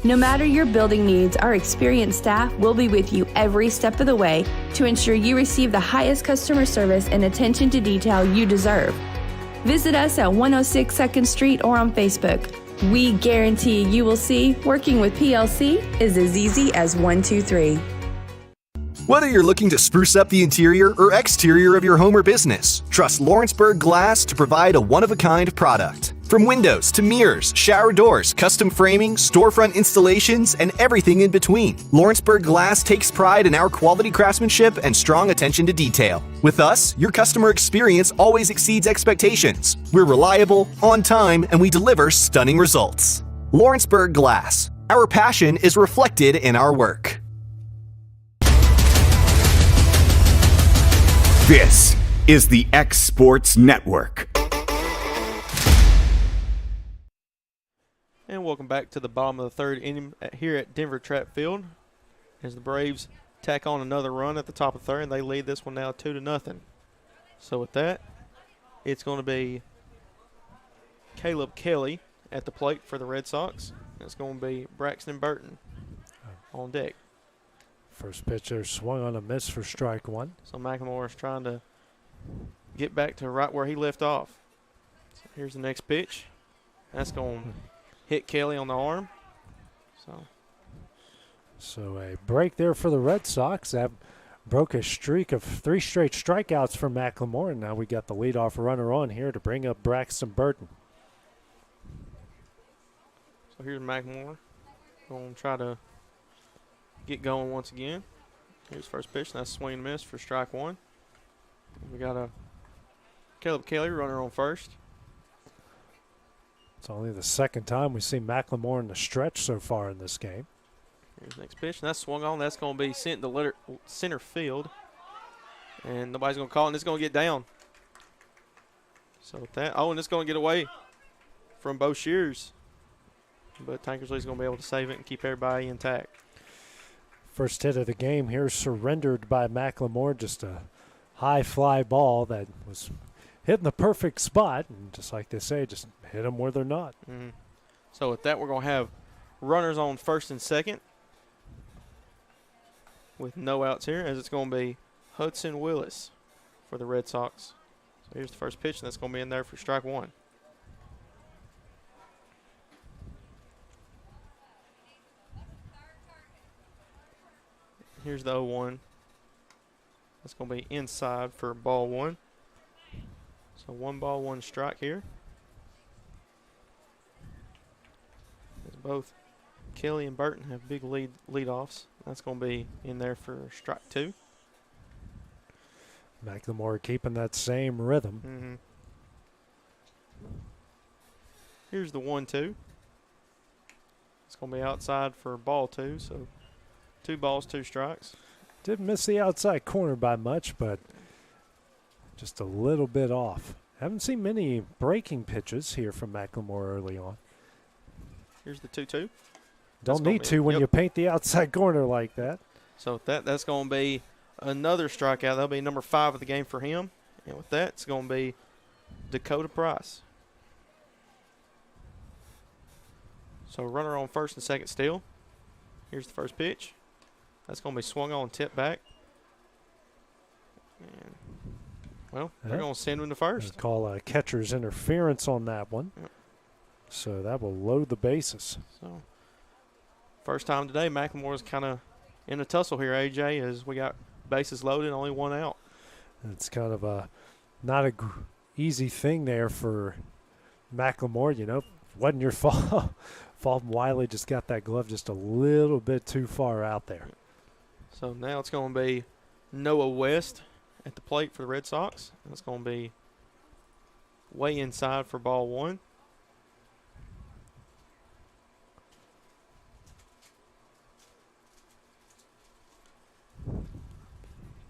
No matter your building needs, our experienced staff will be with you every step of the way to ensure you receive the highest customer service and attention to detail you deserve. Visit us at 106 2nd Street or on Facebook. We guarantee you will see working with PLC is as easy as 1, 2, 3. Whether you're looking to spruce up the interior or exterior of your home or business, trust Lawrenceburg Glass to provide a one-of-a-kind product. From windows to mirrors, shower doors, custom framing, storefront installations, and everything in between, Lawrenceburg Glass takes pride in our quality craftsmanship and strong attention to detail. With us, your customer experience always exceeds expectations. We're reliable, on time, and we deliver stunning results. Lawrenceburg Glass. Our passion is reflected in our work. This is the X Sports Network. And welcome back to the bottom of the third inning here at Denver Trapp Field as the Braves tack on another run at the top of third, and they lead this one now 2-0. So with that, it's going to be Caleb Kelly at the plate for the Red Sox. It's going to be Braxton Burton on deck. First pitcher swung on a miss for strike one. So McLemore is trying to get back to right where he left off. So here's the next pitch. That's going to hit Kelly on the arm. So a break there for the Red Sox. That broke a streak of 3 straight strikeouts for McLemore. And now we got the leadoff runner on here to bring up Braxton Burton. So here's McLemore. Going to try to get going once again. Here's first pitch, and that's swing and miss for strike one. We got a Caleb Kelly runner on first. It's only the second time we've seen McLemore in the stretch so far in this game. Here's the next pitch, and that's swung on. That's going to be sent to center field. And nobody's going to call it, and it's going to get down. So with that, and it's going to get away from Bo Shears. But Tankersley's going to be able to save it and keep everybody intact. First hit of the game here surrendered by McLemore. Just a high fly ball that was hitting the perfect spot. And just like they say, just hit them where they're not. Mm-hmm. So with that, we're going to have runners on first and second with no outs here, as it's going to be Hudson Willis for the Red Sox. So here's the first pitch, and that's going to be in there for strike one. Here's the 0-1. That's going to be inside for ball one. So 1 ball, 1 strike here. As both Kelly and Burton have big lead-offs. That's going to be in there for strike two. McLemore keeping that same rhythm. Mm-hmm. Here's the 1-2. It's going to be outside for ball two, so 2 balls, 2 strikes. Didn't miss the outside corner by much, but just a little bit off. Haven't seen many breaking pitches here from McLemore early on. Here's the 2-2. Don't need to when you paint the outside corner like that. So with that's going to be another strikeout. That'll be number 5 of the game for him. And with that, it's going to be Dakota Price. So runner on first and second still. Here's the first pitch. That's going to be swung on, tipped back. And, well, they're going to send him to first. Call a catcher's interference on that one. Yep. So that will load the bases. So first time today, McLemore's kind of in a tussle here, AJ, as we got bases loaded, only 1 out. It's kind of a not a easy thing there for McLemore. You know, wasn't your fault. Fulton Wiley just got that glove just a little bit too far out there. So now it's going to be Noah West at the plate for the Red Sox. It's going to be way inside for ball one.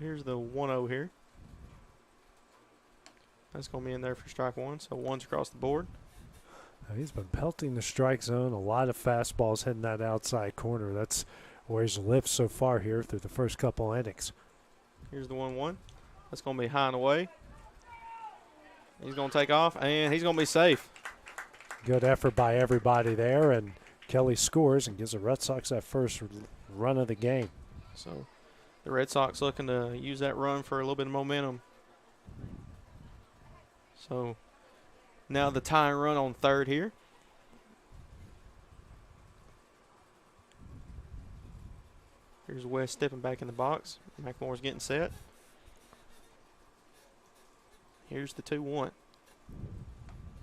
Here's the 1-0 here. That's going to be in there for strike one, so one's across the board. He's been pelting the strike zone. A lot of fastballs hitting that outside corner. That's where he's lived so far here through the first couple innings. Here's the 1-1. That's going to be high and away. He's going to take off, and he's going to be safe. Good effort by everybody there, and Kelly scores and gives the Red Sox that first run of the game. So the Red Sox looking to use that run for a little bit of momentum. So now the tying run on third here. Here's West stepping back in the box. McLemore's getting set. Here's the 2-1.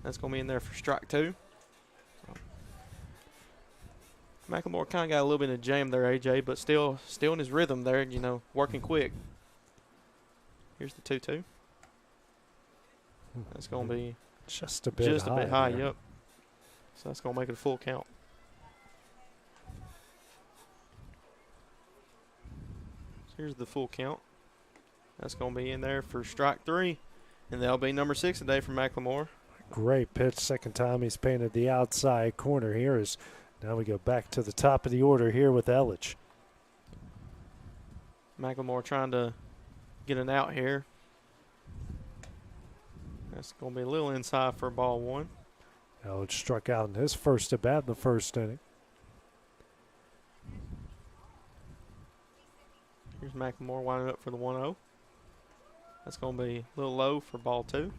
That's going to be in there for strike 2. McLemore kind of got a little bit of jam there, AJ, but still in his rhythm there, working quick. Here's the 2-2. That's going to be just a bit high, yep. So that's going to make it a full count. So here's the full count. That's going to be in there for strike 3, and that'll be number 6 today for McLemore. Great pitch. Second time he's painted the outside corner here. Now we go back to the top of the order here with Elledge. McLemore trying to get an out here. That's going to be a little inside for ball 1. Elledge struck out in his first at bat in the first inning. Here's McLemore winding up for the 1-0. That's going to be a little low for ball 2.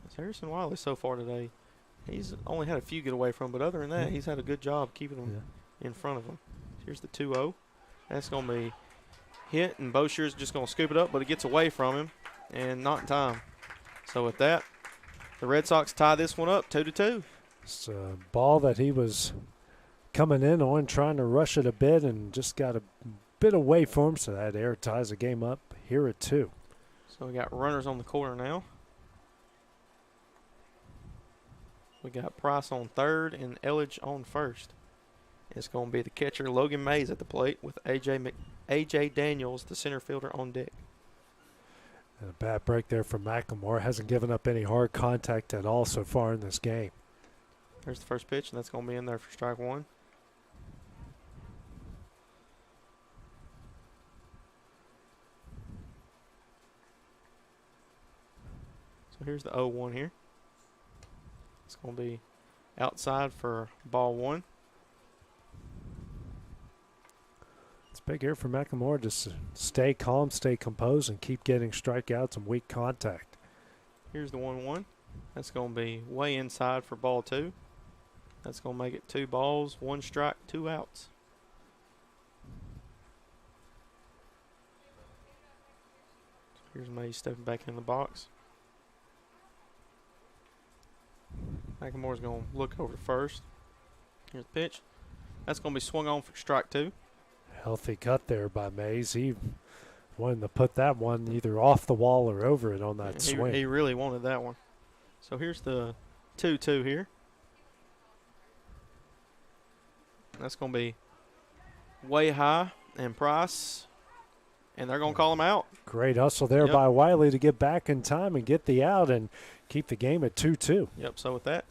It's Harrison Wiley so far today. He's only had a few get away from him, but other than that, he's had a good job keeping them in front of him. Here's the 2-0. That's going to be hit, and Bosher's just going to scoop it up, but it gets away from him and not in time. So with that, the Red Sox tie this one up 2-2. It's a ball that he was coming in on, trying to rush it a bit, and just got a bit away from him, so that air ties the game up here at 2. So we got runners on the corner now. We got Price on third and Elledge on first. It's going to be the catcher Logan Mays at the plate with A.J. Daniels, the center fielder, on deck. And a bad break there from McLemore. Hasn't given up any hard contact at all so far in this game. There's the first pitch, and that's going to be in there for strike 1. So here's the 0-1 here. It's going to be outside for ball 1. It's big here for McLemore to stay calm, stay composed, and keep getting strikeouts and weak contact. Here's the 1-1. That's going to be way inside for ball 2. That's going to make it 2 balls, 1 strike, 2 outs. Here's Mays stepping back in the box. McLemore's going to look over first. Here's the pitch. That's going to be swung on for strike 2. Healthy cut there by Mays. He wanted to put that one either off the wall or over it on that swing. He really wanted that one. So here's the 2-2 here. That's going to be way high and Price, and they're going to call him out. Great hustle there by Wiley to get back in time and get the out and keep the game at 2-2. Yep, so with that,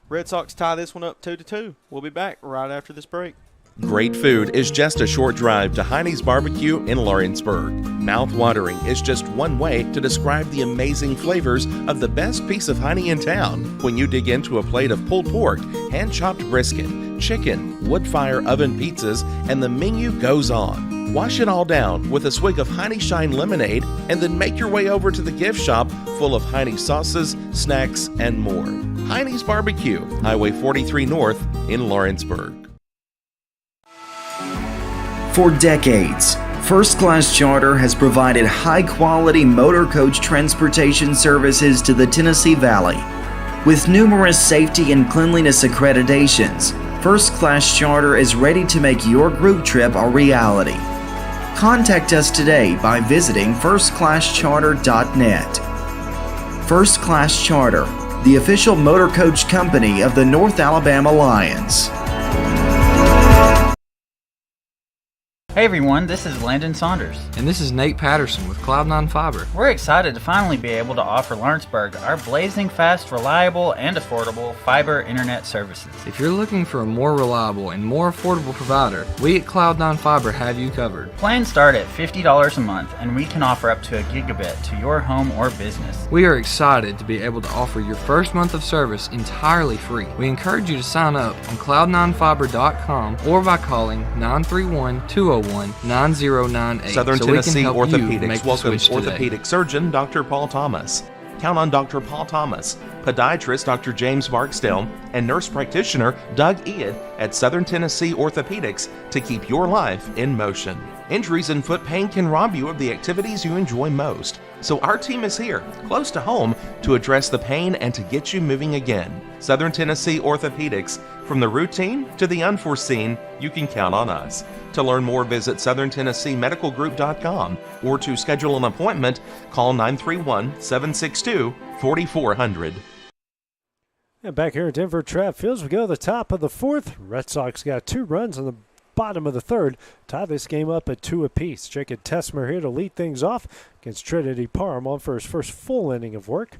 Red Sox tie this one up 2-2. We'll be back right after this break. Great food is just a short drive to Heine's Barbecue in Lawrenceburg. Mouth-watering is just one way to describe the amazing flavors of the best piece of Heine in town. When you dig into a plate of pulled pork, hand-chopped brisket, chicken, wood-fire oven pizzas, and the menu goes on. Wash it all down with a swig of Heine Shine lemonade and then make your way over to the gift shop full of Heine sauces, snacks, and more. Heine's Barbecue, Highway 43 North in Lawrenceburg. For decades, First Class Charter has provided high-quality motor coach transportation services to the Tennessee Valley. With numerous safety and cleanliness accreditations, First Class Charter is ready to make your group trip a reality. Contact us today by visiting firstclasscharter.net. First Class Charter, the official motor coach company of the North Alabama Lions. Hey everyone, this is Landon Saunders. And this is Nate Patterson with Cloud9 Fiber. We're excited to finally be able to offer Lawrenceburg our blazing fast, reliable, and affordable fiber internet services. If you're looking for a more reliable and more affordable provider, we at Cloud9 Fiber have you covered. Plans start at $50 a month, and we can offer up to a gigabit to your home or business. We are excited to be able to offer your first month of service entirely free. We encourage you to sign up on cloud9fiber.com or by calling 931-201-9098. Southern so Tennessee we can help you Orthopedics make the welcomes switch today. orthopedic surgeon Dr. Paul Thomas. Count on Dr. Paul Thomas, podiatrist Dr. James Barksdale, and nurse practitioner Doug Iad at Southern Tennessee Orthopedics to keep your life in motion. Injuries and foot pain can rob you of the activities you enjoy most. So our team is here, close to home, to address the pain and to get you moving again. Southern Tennessee Orthopedics. From the routine to the unforeseen, you can count on us. To learn more, visit SouthernTennesseeMedicalGroup.com or to schedule an appointment, call 931-762-4400. And back here at Denver Trapp Fields, we go to the top of the fourth. Red Sox got 2 runs in the bottom of the third. Tie this game up at 2 apiece. Jacob Tessmer here to lead things off against Trinity Parham on for his first full inning of work.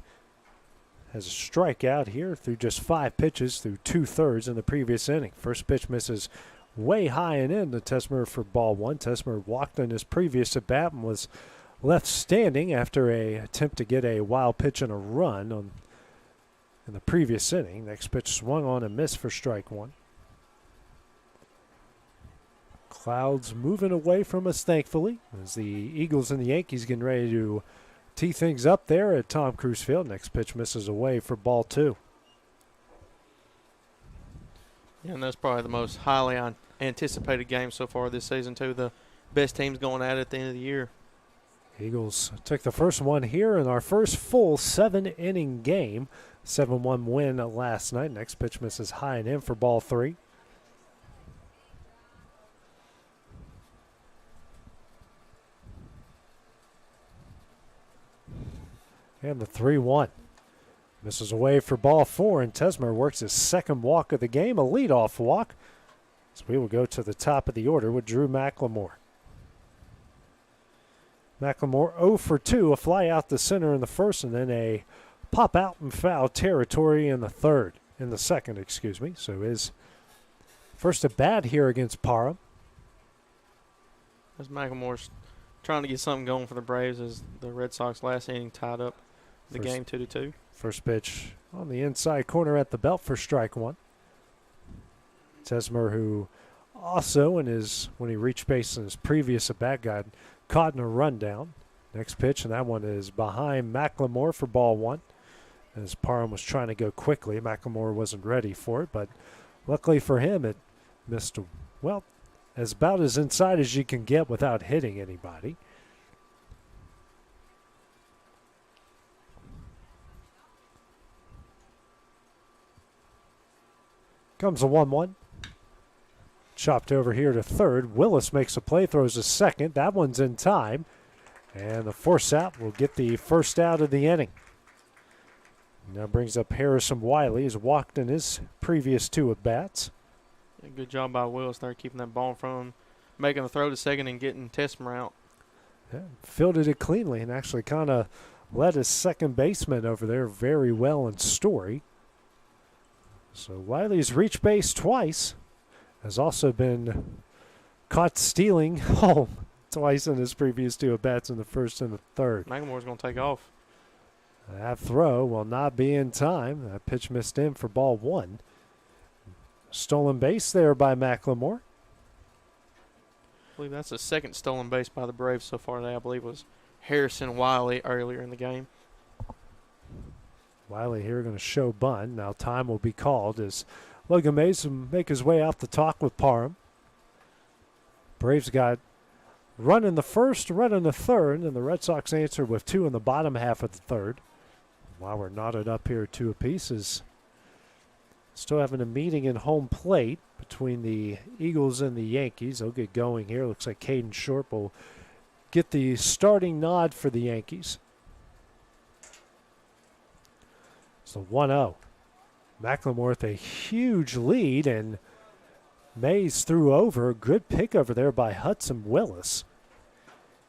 Has a strikeout here through just 5 pitches through 2/3 in the previous inning. First pitch misses way high and in to Tessmer for ball 1. Tessmer walked in his previous at bat and was left standing after a attempt to get a wild pitch and a run in the previous inning. Next pitch swung on and missed for strike 1. Clouds moving away from us, thankfully, as the Eagles and the Yankees getting ready to tee things up there at Tom Cruise Field. Next pitch misses away for ball 2. Yeah, and that's probably the most highly anticipated game so far this season, too. The best teams going at it at the end of the year. Eagles took the first one here in our first full 7-inning game. 7-1 win last night. Next pitch misses high and in for ball 3. And the 3-1. Misses away for ball 4, and Tessmer works his second walk of the game, a leadoff walk. So we will go to the top of the order with Drew McLemore. McLemore 0 for 2, a fly out the center in the first, and then a pop out in foul territory in the second, excuse me. So his first at bat here against Parham. As McLemore's trying to get something going for the Braves as the Red Sox last inning tied up the game 2-2. First pitch on the inside corner at the belt for strike 1. Tessmer, who also when he reached base in his previous at-bat, got caught in a rundown. Next pitch, and that one is behind McLemore for ball 1. As Parham was trying to go quickly, McLemore wasn't ready for it, but luckily for him, it missed, as about as inside as you can get without hitting anybody. Comes a 1-1. Chopped over here to third. Willis makes a play, throws a second. That one's in time. And the force out will get the first out of the inning. Now brings up Harrison Wiley. He's walked in his previous 2 at-bats. Yeah, good job by Willis there, keeping that ball in front of him, making the throw to second and getting Tessmer out. Yeah, fielded it cleanly and actually kind of led his second baseman over there very well in Story. So Wiley's reached base twice. Has also been caught stealing home twice in his previous 2 at-bats in the first and the third. McLemore's going to take off. That throw will not be in time. That pitch missed in for ball 1. Stolen base there by McLemore. I believe that's the second stolen base by the Braves so far today. I believe it was Harrison Wiley earlier in the game. Wiley here going to show bunt. Now time will be called as Logan Mason make his way out to talk with Parham. Braves got run in the first, run in the third, and the Red Sox answered with 2 in the bottom half of the third. While we're knotted up here 2 apiece, is still having a meeting in home plate between the Eagles and the Yankees. They'll get going here. Looks like Caden Short will get the starting nod for the Yankees. So 1-0. McLemore with a huge lead, and Mays threw over. Good pick over there by Hudson Willis.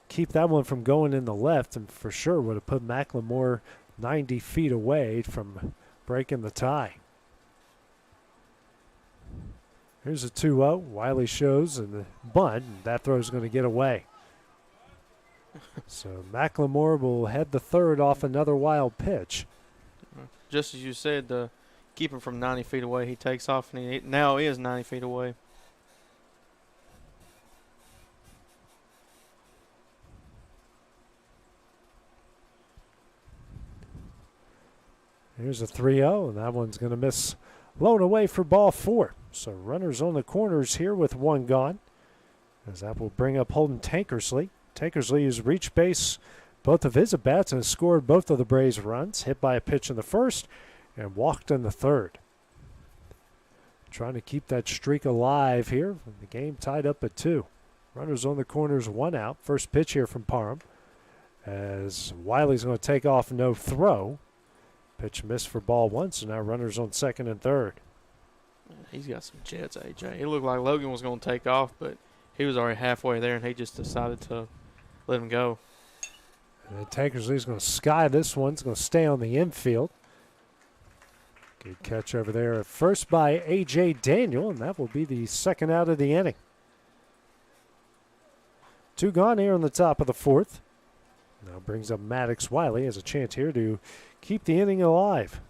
Keep that one from going in the left, and for sure would have put McLemore 90 feet away from breaking the tie. Here's a 2-0. Wiley shows and the bunt, and that throw is going to get away. So McLemore will head the third off another wild pitch. Just as you said, to keep him from 90 feet away, he takes off, and he now is 90 feet away. Here's a 3-0, and that one's going to miss low away for ball 4. So runners on the corners here with one gone, as that will bring up Holden Tankersley. Tankersley has reached base both of his at-bats and has scored both of the Braves' runs, hit by a pitch in the first and walked in the third. Trying to keep that streak alive here. The game tied up at 2. Runners on the corners, 1 out. First pitch here from Parham, as Wiley's going to take off, no throw. Pitch missed for ball 1, so now runners on second and third. He's got some jets, AJ. It looked like Logan was going to take off, but he was already halfway there, and he just decided to let him go. And Tankersley's going to sky this one. It's going to stay on the infield. Good catch over there at first by A.J. Daniel, and that will be the second out of the inning. 2 gone here on the top of the 4th. Now brings up Maddox. Wiley has a chance here to keep the inning alive.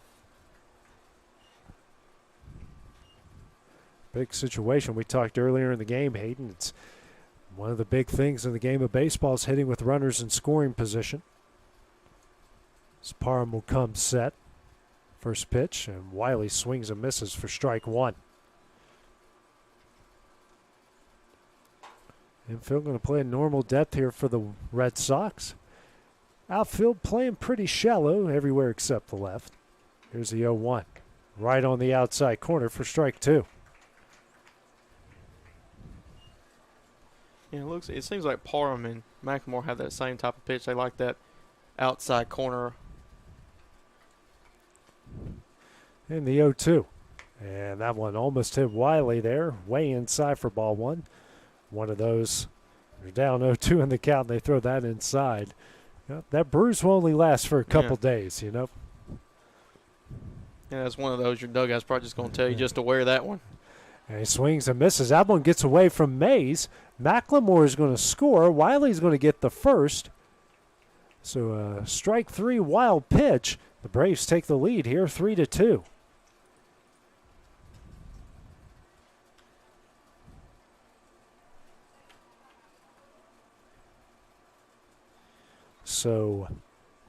Big situation. We talked earlier in the game, Hayden. It's one of the big things in the game of baseball is hitting with runners in scoring position. As Parham will come set. First pitch, and Wiley swings and misses for strike 1. Infield going to play a normal depth here for the Red Sox. Outfield playing pretty shallow everywhere except the left. Here's the 0-1. Right on the outside corner for strike 2. Yeah, it seems like Parham and McLemore have that same type of pitch. They like that outside corner. And the 0-2. And that one almost hit Wiley there, way inside for ball 1. One of those, they're down 0-2 in the count, and they throw that inside. That bruise will only last for a couple days, you know. Yeah, that's one of those your dugout's probably just going to tell you just to wear that one. And he swings and misses. That one gets away from Mays. McLemore is going to score. Wiley's going to get the first. So strike 3 wild pitch. The Braves take the lead here 3-2. So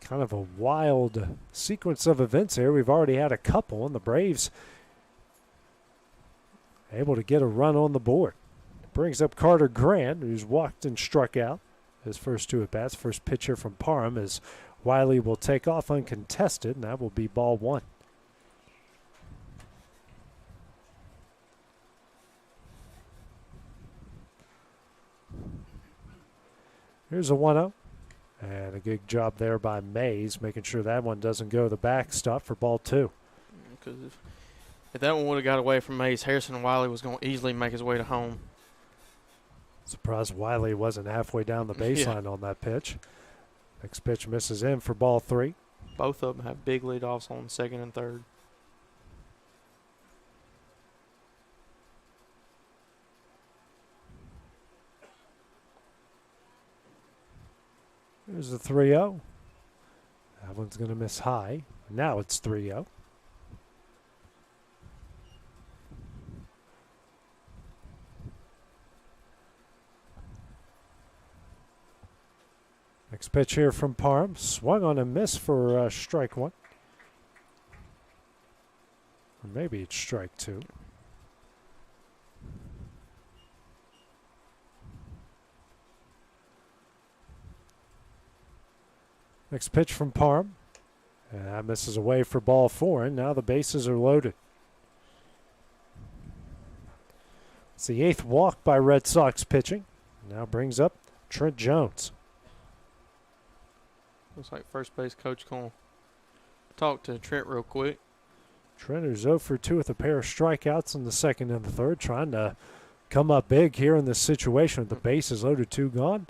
kind of a wild sequence of events here. We've already had a couple, and the Braves able to get a run on the board. Brings up Carter Grant, who's walked and struck out his first 2 at-bats. First pitch here from Parham as Wiley will take off uncontested, and that will be ball 1. Here's a 1-0. And a good job there by Mays, making sure that one doesn't go the backstop for ball 2. Because if that one would have got away from Mays, Harrison Wiley was going to easily make his way to home. Surprised Wiley wasn't halfway down the baseline on that pitch. Next pitch misses in for ball 3. Both of them have big leadoffs on second and third. Here's the 3-0. That one's going to miss high. Now it's 3-0. Next pitch here from Parham. Swung on a miss for strike 1. Or maybe it's strike 2. Next pitch from Parham. And that misses away for ball 4, and now the bases are loaded. It's the 8th walk by Red Sox pitching. Now brings up Trent Jones. Looks like first base coach going to talk to Trent real quick. Trenner's 0 for 2 with a pair of strikeouts in the second and the third, trying to come up big here in this situation with the bases loaded, 2 gone.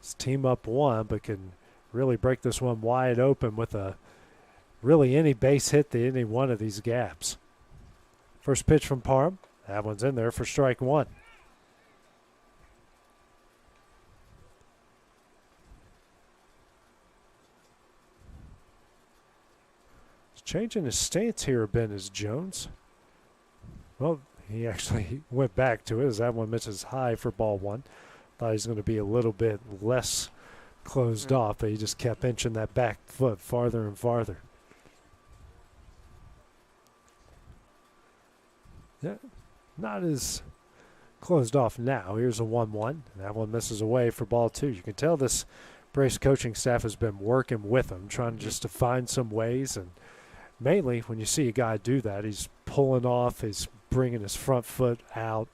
His team up 1, but can really break this one wide open with really any base hit to any one of these gaps. First pitch from Parham. That one's in there for strike 1. Changing his stance here a bit is Jones. Well, he actually went back to it as that one misses high for ball 1. Thought he was going to be a little bit less closed off, but he just kept inching that back foot farther and farther. Yeah, not as closed off now. Here's a 1-1. That one misses away for ball 2. You can tell this Braves coaching staff has been working with him, trying just to find some ways, and mainly, when you see a guy do that, he's pulling off, he's bringing his front foot out,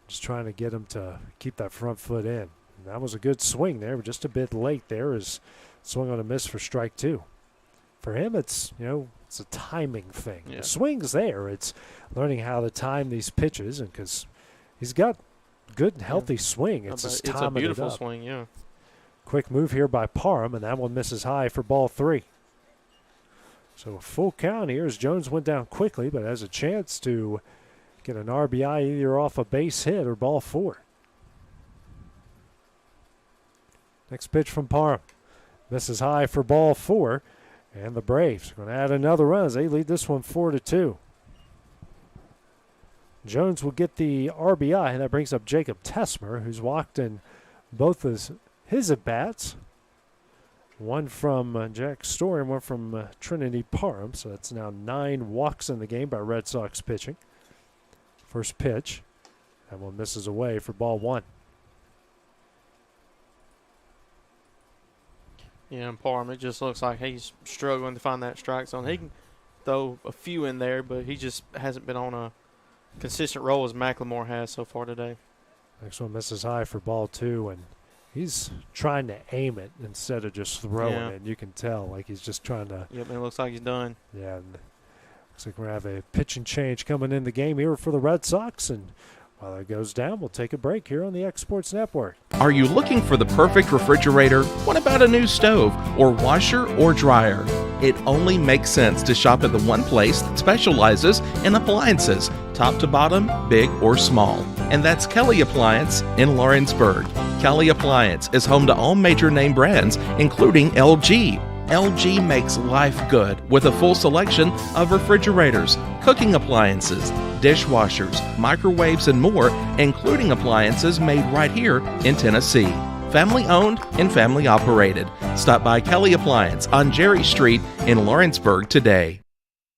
just trying to get him to keep that front foot in. And that was a good swing there, but just a bit late there is swing on a miss for strike 2. For him, it's a timing thing. Yeah. The swing's there. It's learning how to time these pitches, and because he's got good, healthy swing. It's just timing it up. It's a beautiful swing, yeah. Quick move here by Parham, and that one misses high for ball 3. So a full count here as Jones went down quickly, but has a chance to get an RBI either off a base hit or ball 4. Next pitch from Parham. Misses high for ball 4. And the Braves are going to add another run as they lead this one 4-2. Jones will get the RBI, and that brings up Jacob Tessmer, who's walked in both his at-bats. One from Jack Story and one from Trinity Parham. So that's now 9 walks in the game by Red Sox pitching. First pitch. That one misses away for ball 1. Yeah, and Parham, it just looks like he's struggling to find that strike zone. He can throw a few in there, but he just hasn't been on a consistent roll as McLemore has so far today. Next one misses high for ball 2, and he's trying to aim it instead of just throwing it. You can tell, like he's just trying to. Yep, and it looks like he's done. Yeah, and looks like we're going to have a pitching change coming in the game here for the Red Sox. And while that goes down, we'll take a break here on the X Sports Network. Are you looking for the perfect refrigerator? What about a new stove or washer or dryer? It only makes sense to shop at the one place that specializes in appliances, top to bottom, big or small. And that's Kelly Appliance in Lawrenceburg. Kelly Appliance is home to all major name brands, including LG. LG makes life good with a full selection of refrigerators, cooking appliances, dishwashers, microwaves, and more, including appliances made right here in Tennessee. Family owned and family operated. Stop by Kelly Appliance on Jerry Street in Lawrenceburg today.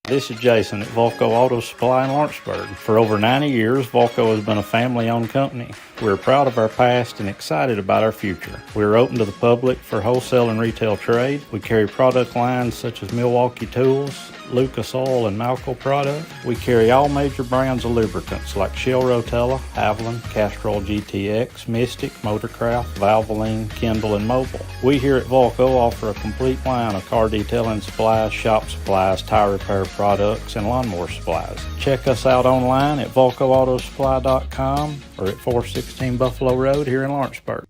This is Jason at Volco Auto Supply in Lawrenceburg. For over 90 years, Volco has been a family-owned company. We're proud of our past and excited about our future. We are open to the public for wholesale and retail trade. We carry product lines such as Milwaukee Tools, Lucas Oil, and Malco products. We carry all major brands of lubricants like Shell Rotella, Haviland, Castrol GTX, Mystic, Motorcraft, Valvoline, Kindle, and Mobile. We here at Volco offer a complete line of car detailing supplies, shop supplies, tire repair products, and lawnmower supplies. Check us out online at VolcoAutosupply.com or at 416 Buffalo Road here in Lawrenceburg.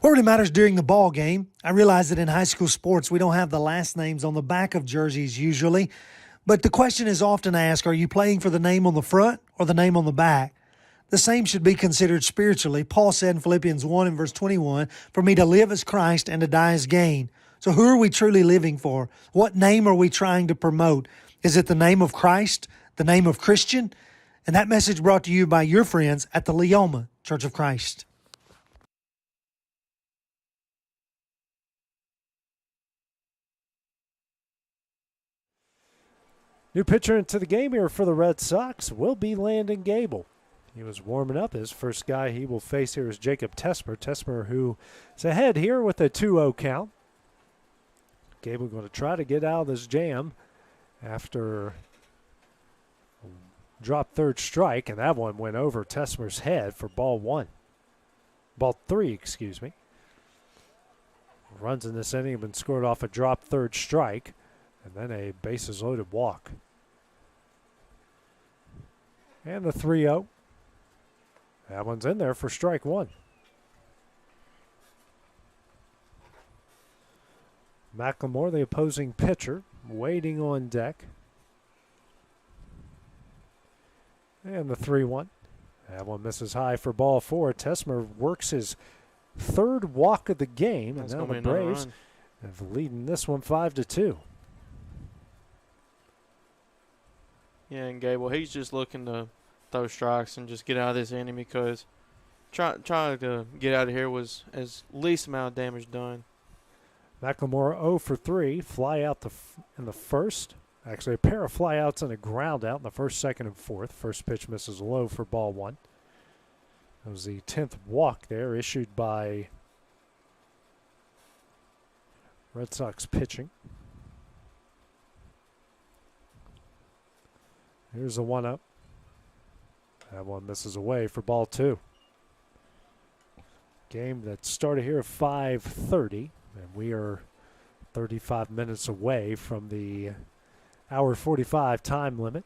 What really matters during the ball game, I realize that in high school sports we don't have the last names on the back of jerseys usually, but the question is often asked, are you playing for the name on the front or the name on the back? The same should be considered spiritually. Paul said in Philippians 1 and verse 21, "For me to live as Christ and to die as gain." So who are we truly living for? What name are we trying to promote? Is it the name of Christ, the name of Christian? And that message brought to you by your friends at the Leoma Church of Christ. New pitcher into the game here for the Red Sox will be Landon Gable. He was warming up. His first guy he will face here is Jacob Tessmer. Tessmer, who is ahead here with a 2-0 count. Gable going to try to get out of this jam after drop third strike, and that one went over Tessmer's head for ball 3, excuse me. Runs in this inning have been scored off a drop third strike. And then a bases loaded walk. And the 3-0. That one's in there for strike one. McLemore, the opposing pitcher, waiting on deck. And the 3-1. That one misses high for ball four. Tessmer works his third walk of the game. That's and now gonna the be another Braves have leading this one 5-2. Yeah, and Gable, he's just looking to throw strikes and just get out of this inning because trying to get out of here was as least amount of damage done. McLemore 0 for 3. Fly out in the first. Actually, a pair of flyouts and a ground out in the first, second, and fourth. First pitch misses low for ball one. That was the 10th walk there issued by Red Sox pitching. Here's the 1-up. That one misses away for ball two. Game that started here at 5:30, and we are 35 minutes away from the hour 45 time limit.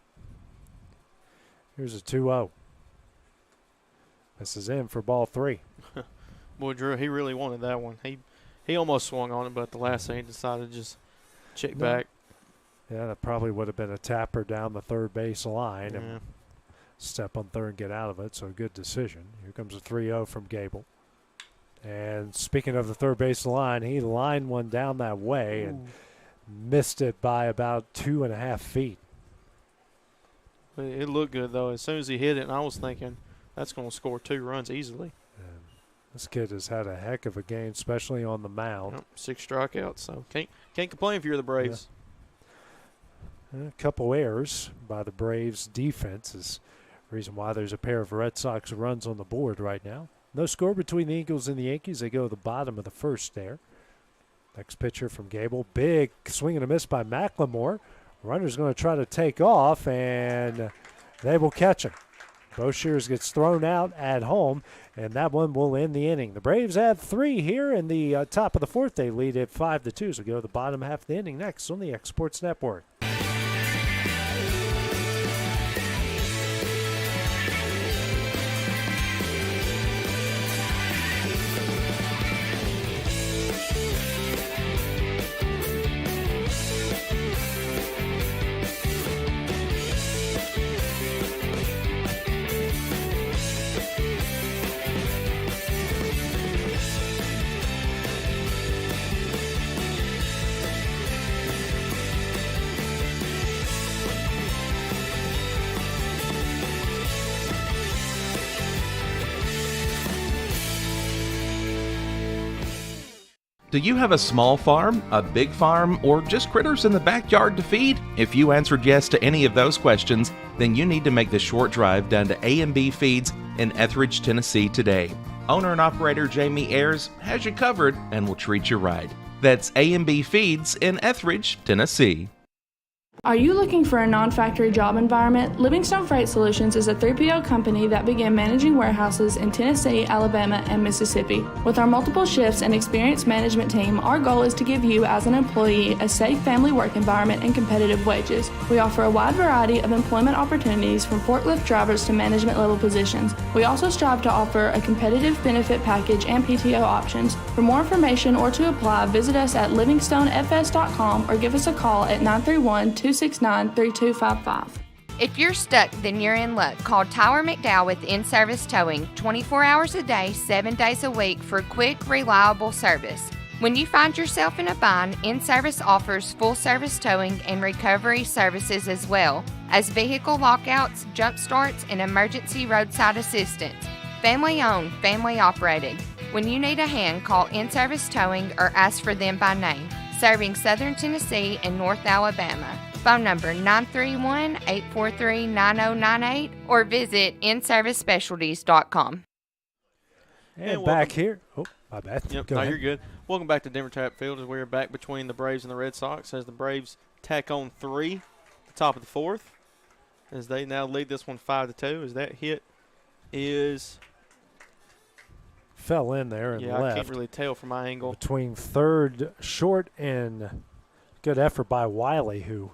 Here's a 2-0. This is in for ball three. Boy, Drew, he really wanted that one. He almost swung on it, but at the last second decided to just check back. Yeah, that probably would have been a tapper down the third base line and step on third and get out of it, so a good decision. Here comes a 3-0 from Gable. And speaking of the third base line, he lined one down that way and missed it by about 2.5 feet. It looked good, though. As soon as he hit it, and I was thinking that's going to score 2 runs easily. And this kid has had a heck of a game, especially on the mound. Yep, 6 strikeouts, so can't complain if you're the Braves. Yeah. A couple errors by the Braves defense is the reason why there's a pair of Red Sox runs on the board right now. No score between the Eagles and the Yankees. They go to the bottom of the first there. Next pitcher from Gable. Big swing and a miss by McLemore. Runner's going to try to take off, and they will catch him. Boshears gets thrown out at home, and that one will end the inning. The Braves have 3 here in the top of the fourth. They lead at 5-2, so go to the bottom half of the inning next on the X Sports Network. Do you have a small farm, a big farm, or just critters in the backyard to feed? If you answered yes to any of those questions, then you need to make the short drive down to A&B Feeds in Etheridge, Tennessee today. Owner and operator Jamie Ayers has you covered and will treat you right. That's A&B Feeds in Etheridge, Tennessee. Are you looking for a non-factory job environment? Livingstone Freight Solutions is a 3PL company that began managing warehouses in Tennessee, Alabama, and Mississippi. With our multiple shifts and experienced management team, our goal is to give you, as an employee, a safe family work environment and competitive wages. We offer a wide variety of employment opportunities from forklift drivers to management level positions. We also strive to offer a competitive benefit package and PTO options. For more information or to apply, visit us at livingstonefs.com or give us a call at 931-269-3255. If you're stuck, then you're in luck. Call Tyler McDowell with In-Service Towing 24 hours a day, 7 days a week for quick, reliable service. When you find yourself in a bind, In-Service offers full-service towing and recovery services as well as vehicle lockouts, jump starts, and emergency roadside assistance. Family-owned, family-operated. When you need a hand, call In-Service Towing or ask for them by name. Serving Southern Tennessee and North Alabama. Phone number 931-843-9098 or visit inservicespecialties.com. And back here. Oh, my bad. Yep, Go no, ahead. you're good. Welcome back to Denver Trapp Field as we're back between the Braves and the Red Sox as the Braves tack on 3 at the top of the fourth as they now lead this one 5-2 as that hit is fell in there and yeah, left. I can't really tell from my angle. Between third, short, and Good effort by Wiley, who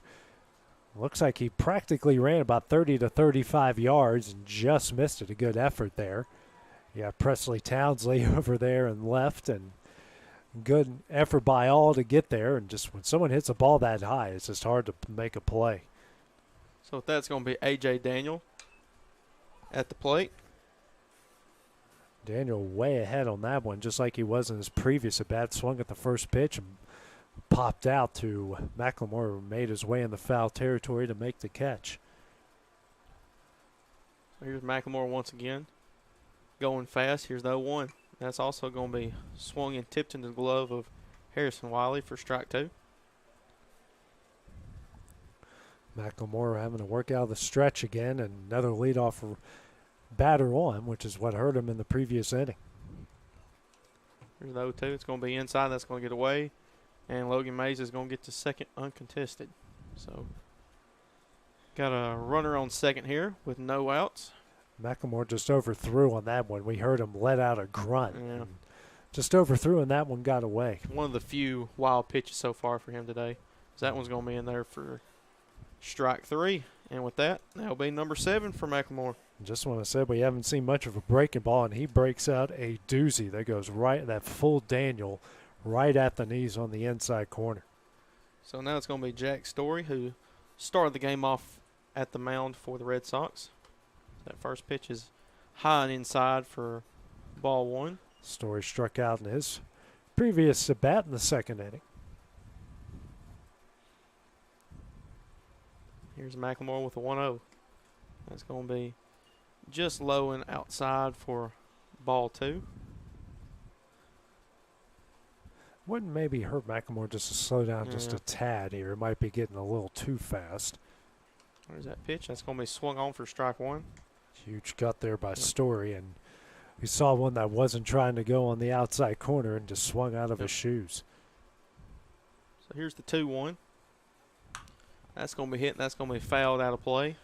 looks like he practically ran about 30 to 35 yards and just missed it. A good effort there. Yeah, Presley Townsley over there and left, and good effort by all to get there. And just when someone hits a ball that high, it's just hard to make a play. So that's going to be A.J. Daniel at the plate. Daniel way ahead on that one, just like he was in his previous at-bat. Swung at the first pitch and popped out to McLemore, who made his way in the foul territory to make the catch. So here's McLemore once again, going fast. Here's the 0-1. That's also going to be swung and tipped into the glove of Harrison Wiley for strike 2. McLemore having to work out of the stretch again, and another leadoff batter on, which is what hurt him in the previous inning. Here's the 0-2. It's going to be inside. That's going to get away. And Logan Mays is going to get to second uncontested. So got a runner on second here with no outs. McLemore just overthrew on that one. We heard him let out a grunt. Yeah. Just overthrew, and that one got away. One of the few wild pitches so far for him today. That one's going to be in there for strike 3. And with that, that'll be number 7 for McLemore. Just when I said we haven't seen much of a breaking ball, and he breaks out a doozy that goes right, that full Daniel, right at the knees on the inside corner. So now it's going to be Jack Story, who started the game off at the mound for the Red Sox. That first pitch is high and inside for ball 1. Story struck out in his previous at bat in the second inning. Here's McLemore with a 1-0. That's going to be just low and outside for ball 2. Wouldn't maybe hurt McLemore just to slow down just a tad here. It might be getting a little too fast. There's that pitch. That's going to be swung on for strike 1. Huge gut there by Story, and we saw one that wasn't trying to go on the outside corner and just swung out of his shoes. So here's the 2-1. That's going to be hit, and that's going to be fouled out of play.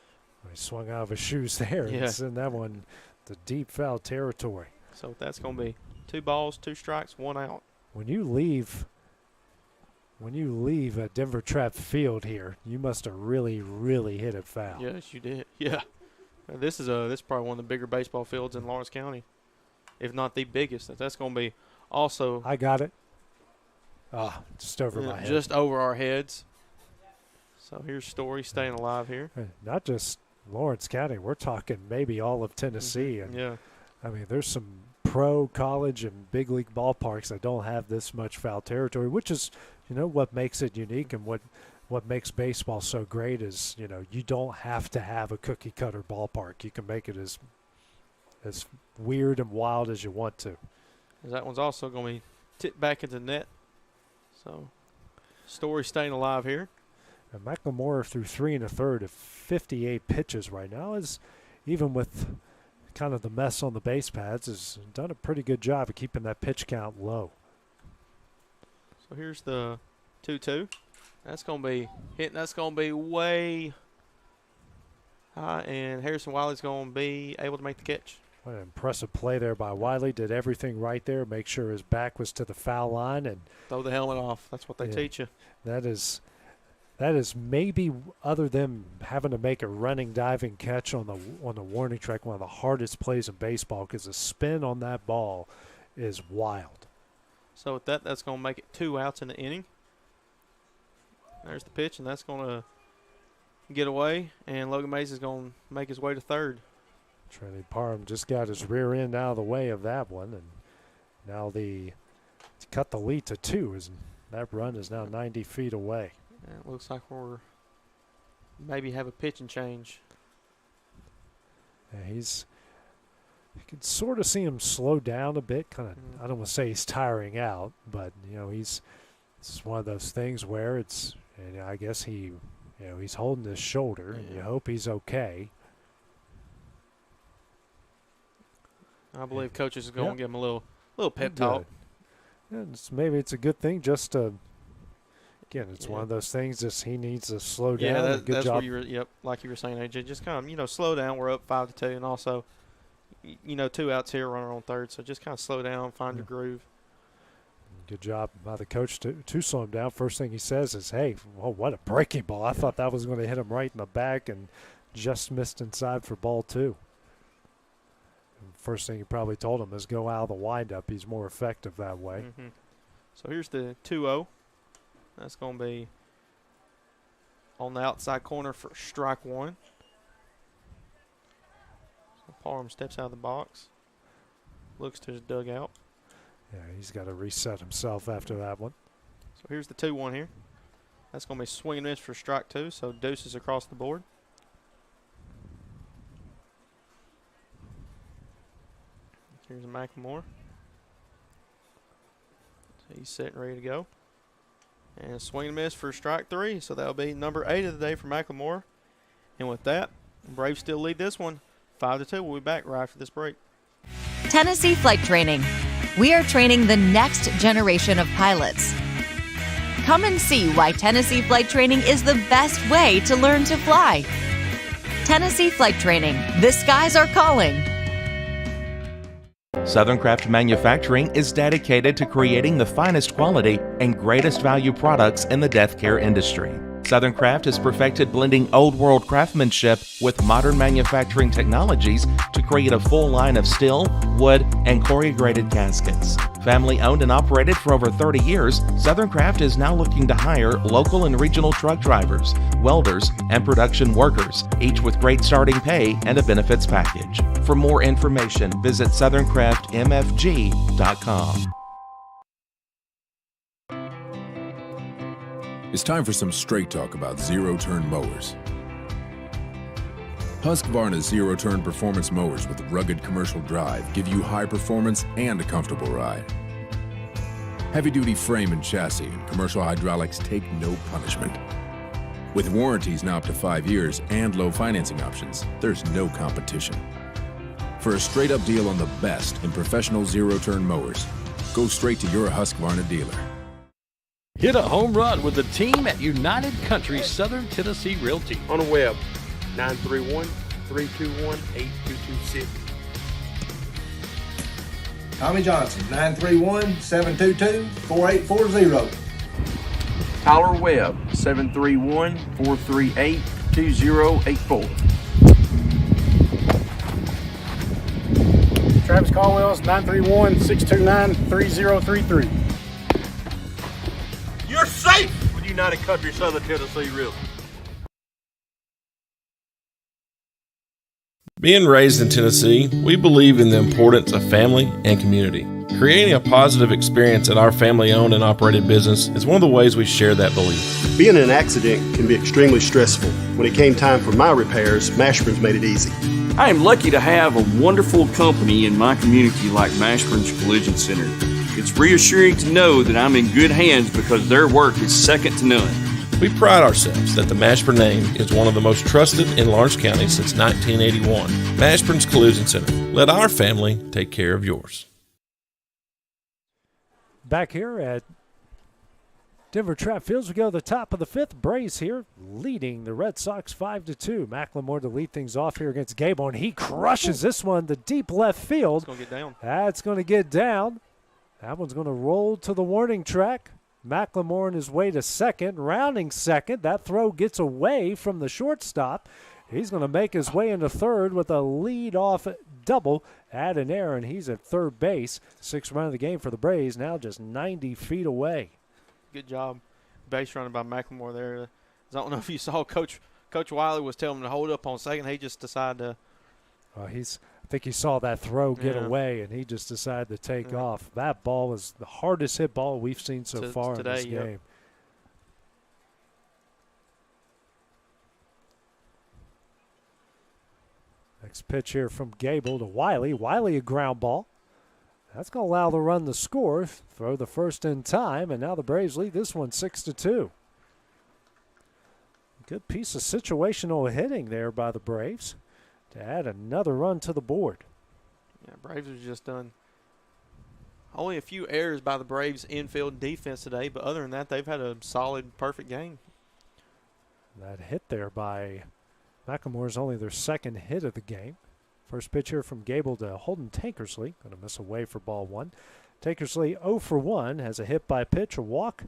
He swung out of his shoes there and sent that one to deep foul territory. So that's going to be 2 balls, 2 strikes, 1 out. When you leave a Denver Trapp field here, you must have really, really hit it foul. Yes, you did. Yeah. This is probably one of the bigger baseball fields in Lawrence County, if not the biggest. That's going to be also. I got it. Just over my head. Just over our heads. So here's Story staying alive here. Not just Lawrence County. We're talking maybe all of Tennessee. Mm-hmm. And I mean, there's some pro, college, and big league ballparks that don't have this much foul territory, which is, what makes it unique and what makes baseball so great is, you don't have to have a cookie-cutter ballpark. You can make it as weird and wild as you want to. That one's also going to be tipped back into the net. So Story staying alive here. And McLemore threw 3 1/3 of 58 pitches right now. Is even with kind of the mess on the base pads, has done a pretty good job of keeping that pitch count low. So here's the 2-2. That's going to be hit. That's going to be way high, and Harrison Wiley's going to be able to make the catch. What an impressive play there by Wiley. Did everything right there. Make sure his back was to the foul line and throw the helmet off. That's what they teach you. That is maybe, other than having to make a running diving catch on the warning track, one of the hardest plays in baseball, because the spin on that ball is wild. So with that, that's going to make it 2 outs in the inning. There's the pitch, and that's going to get away, and Logan Mays is going to make his way to third. Trinity Parham just got his rear end out of the way of that one, and now to cut the lead to 2. That run is now 90 feet away. And it looks like we're maybe have a pitching change. Yeah, you can sort of see him slow down a bit. Kind of, I don't want to say he's tiring out, but it's one of those things where I guess he's holding his shoulder, and you hope he's okay. I believe coaches is going to give him a little pep talk. And maybe it's a good thing just to. Again, it's one of those things. Just he needs to slow down. Yeah, good that's job. where like you were saying, AJ. Just kind of slow down. We're up 5-2, and also 2 outs here, runner on third. So just kind of slow down, find your groove. Good job by the coach to slow him down. First thing he says is, hey, well, what a breaking ball. I thought that was going to hit him right in the back and just missed inside for ball 2. First thing he probably told him is go out of the windup. He's more effective that way. Mm-hmm. So here's the 2-0. That's going to be on the outside corner for strike 1. So Parham steps out of the box, looks to his dugout. Yeah, he's got to reset himself after that one. So here's the 2-1 here. That's going to be swing and miss for strike 2, so deuces across the board. Here's a McLemore. So he's set and ready to go. And swing and miss for strike 3, so that'll be number 8 of the day for McLemore. And with that, Braves still lead this one 5-2. We'll be back right after this break. Tennessee Flight Training. We are training the next generation of pilots. Come and see why Tennessee Flight Training is the best way to learn to fly. Tennessee Flight Training. The skies are calling. Southern Craft Manufacturing is dedicated to creating the finest quality and greatest value products in the death care industry. Southern Craft has perfected blending old world craftsmanship with modern manufacturing technologies to create a full line of steel, wood, and corrugated caskets. Family owned and operated for over 30 years, Southern Craft is now looking to hire local and regional truck drivers, welders, and production workers, each with great starting pay and a benefits package. For more information, visit SouthernCraftMFG.com. It's time for some straight talk about zero-turn mowers. Husqvarna's zero-turn performance mowers with rugged commercial drive give you high performance and a comfortable ride. Heavy-duty frame and chassis and commercial hydraulics take no punishment. With warranties now up to 5 years and low financing options, there's no competition. For a straight-up deal on the best in professional zero-turn mowers, go straight to your Husqvarna dealer. Hit a home run with the team at United Country Southern Tennessee Realty. On the web, 931-321-8226. Tommy Johnson, 931-722-4840. Tyler Webb, 731-438-2084. Travis Caldwell's 931-629-3033. You're safe with United Country Southern Tennessee Realty. Being raised in Tennessee, we believe in the importance of family and community. Creating a positive experience at our family-owned and operated business is one of the ways we share that belief. Being in an accident can be extremely stressful. When it came time for my repairs, Mashburn's made it easy. I am lucky to have a wonderful company in my community like Mashburn's Collision Center. It's reassuring to know that I'm in good hands because their work is second to none. We pride ourselves that the Mashburn name is one of the most trusted in Lawrence County since 1981. Mashburn's Collision Center. Let our family take care of yours. Back here at Denver Trapp Fields, we go to the top of the 5th. Braves here leading the Red Sox 5-2. McLemore to lead things off here against Gable, and he crushes this one to deep left field. It's going to get down. That's going to get down. That one's going to roll to the warning track. McLemore on his way to second, rounding second. That throw gets away from the shortstop. He's going to make his way into third with a lead-off double. Add an error, and he's at third base. 6th run of the game for the Braves, now just 90 feet away. Good job base running by McLemore there. I don't know if you saw Coach Wiley was telling him to hold up on second. He just decided to. I think he saw that throw get away, and he just decided to take off. That ball was the hardest hit ball we've seen so far today, in this game. Next pitch here from Gable to Wiley. Wiley a ground ball. That's going to allow the run to score. Throw the first in time, and now the Braves lead this one 6-2. Good piece of situational hitting there by the Braves to add another run to the board. Yeah, Braves have just done only a few errors by the Braves infield defense today, but other than that, they've had a solid, perfect game. That hit there by McLemore is only their second hit of the game. First pitch here from Gable to Holden Tankersley. Going to miss away for ball one. Tankersley 0 for 1, has a hit by pitch, a walk,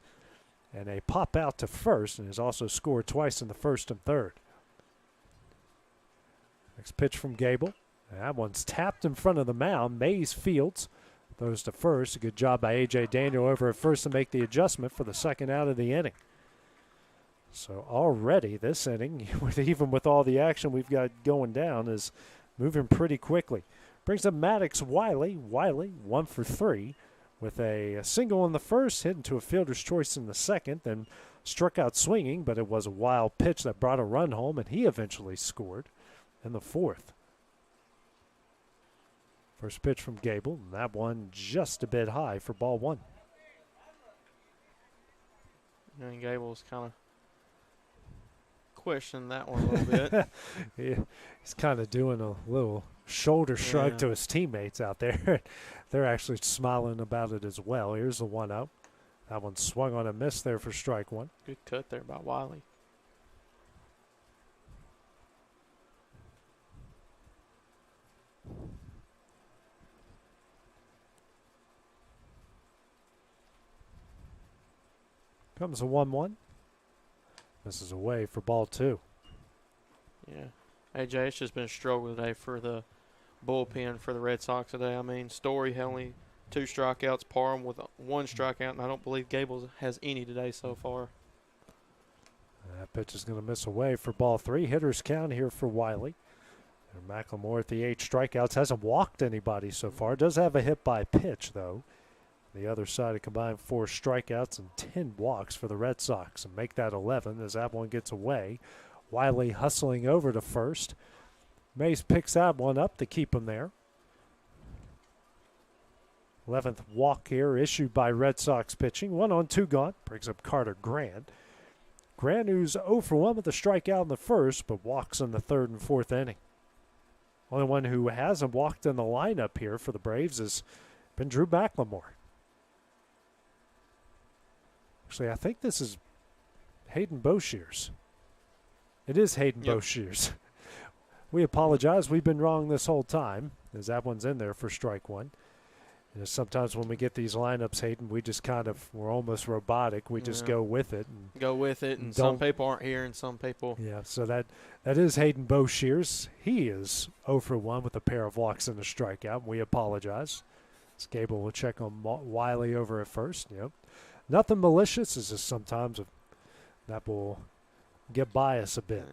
and a pop out to first, and has also scored twice in the first and third. Next pitch from Gable. That one's tapped in front of the mound. Mays fields, throws to first. A good job by A.J. Daniel over at first to make the adjustment for the second out of the inning. So already this inning, even with all the action we've got going down, is moving pretty quickly. Brings up Maddox Wiley. Wiley 1 for 3 with a single in the first, hit into a fielder's choice in the second, then struck out swinging, but it was a wild pitch that brought a run home, and he eventually scored in the fourth. First pitch from Gable, and that one just a bit high for ball one. And Gable's kind of questioning that one a little bit. Yeah, he's kind of doing a little shoulder shrug to his teammates out there. They're actually smiling about it as well. Here's the 1-0. That one swung on a miss there for strike one. Good cut there by Wiley. Comes a 1-1. This is away for ball two. Yeah. AJ, it's just been a struggle today for the bullpen for the Red Sox today. I mean, Story had only 2 strikeouts, Parham with 1 strikeout, and I don't believe Gable has any today so far. That pitch is going to miss away for ball three. Hitters count here for Wiley. And McLemore at the 8 strikeouts. Hasn't walked anybody so far. Does have a hit by pitch, though. The other side, a combined 4 strikeouts and 10 walks for the Red Sox, and make that 11 as that one gets away. Wiley hustling over to first. Mays picks that one up to keep him there. 11th walk here issued by Red Sox pitching. 1 on 2 gone. Brings up Carter Grant. Grant, who's 0 for 1 with a strikeout in the first, but walks in the third and fourth inning. Only one who hasn't walked in the lineup here for the Braves has been Drew McLemore. Actually, I think this is Hayden Boshears. It is Hayden Boshears. We apologize. We've been wrong this whole time, as that one's in there for strike one. And sometimes when we get these lineups, Hayden, we just we're almost robotic. We just go with it. And some people aren't here and some people. Yeah, so that is Hayden Boshears. He is 0 for 1 with a pair of walks and a strikeout. We apologize. Gable will check on Wiley over at first. Yep. Nothing malicious. It's just sometimes that will get by us a bit.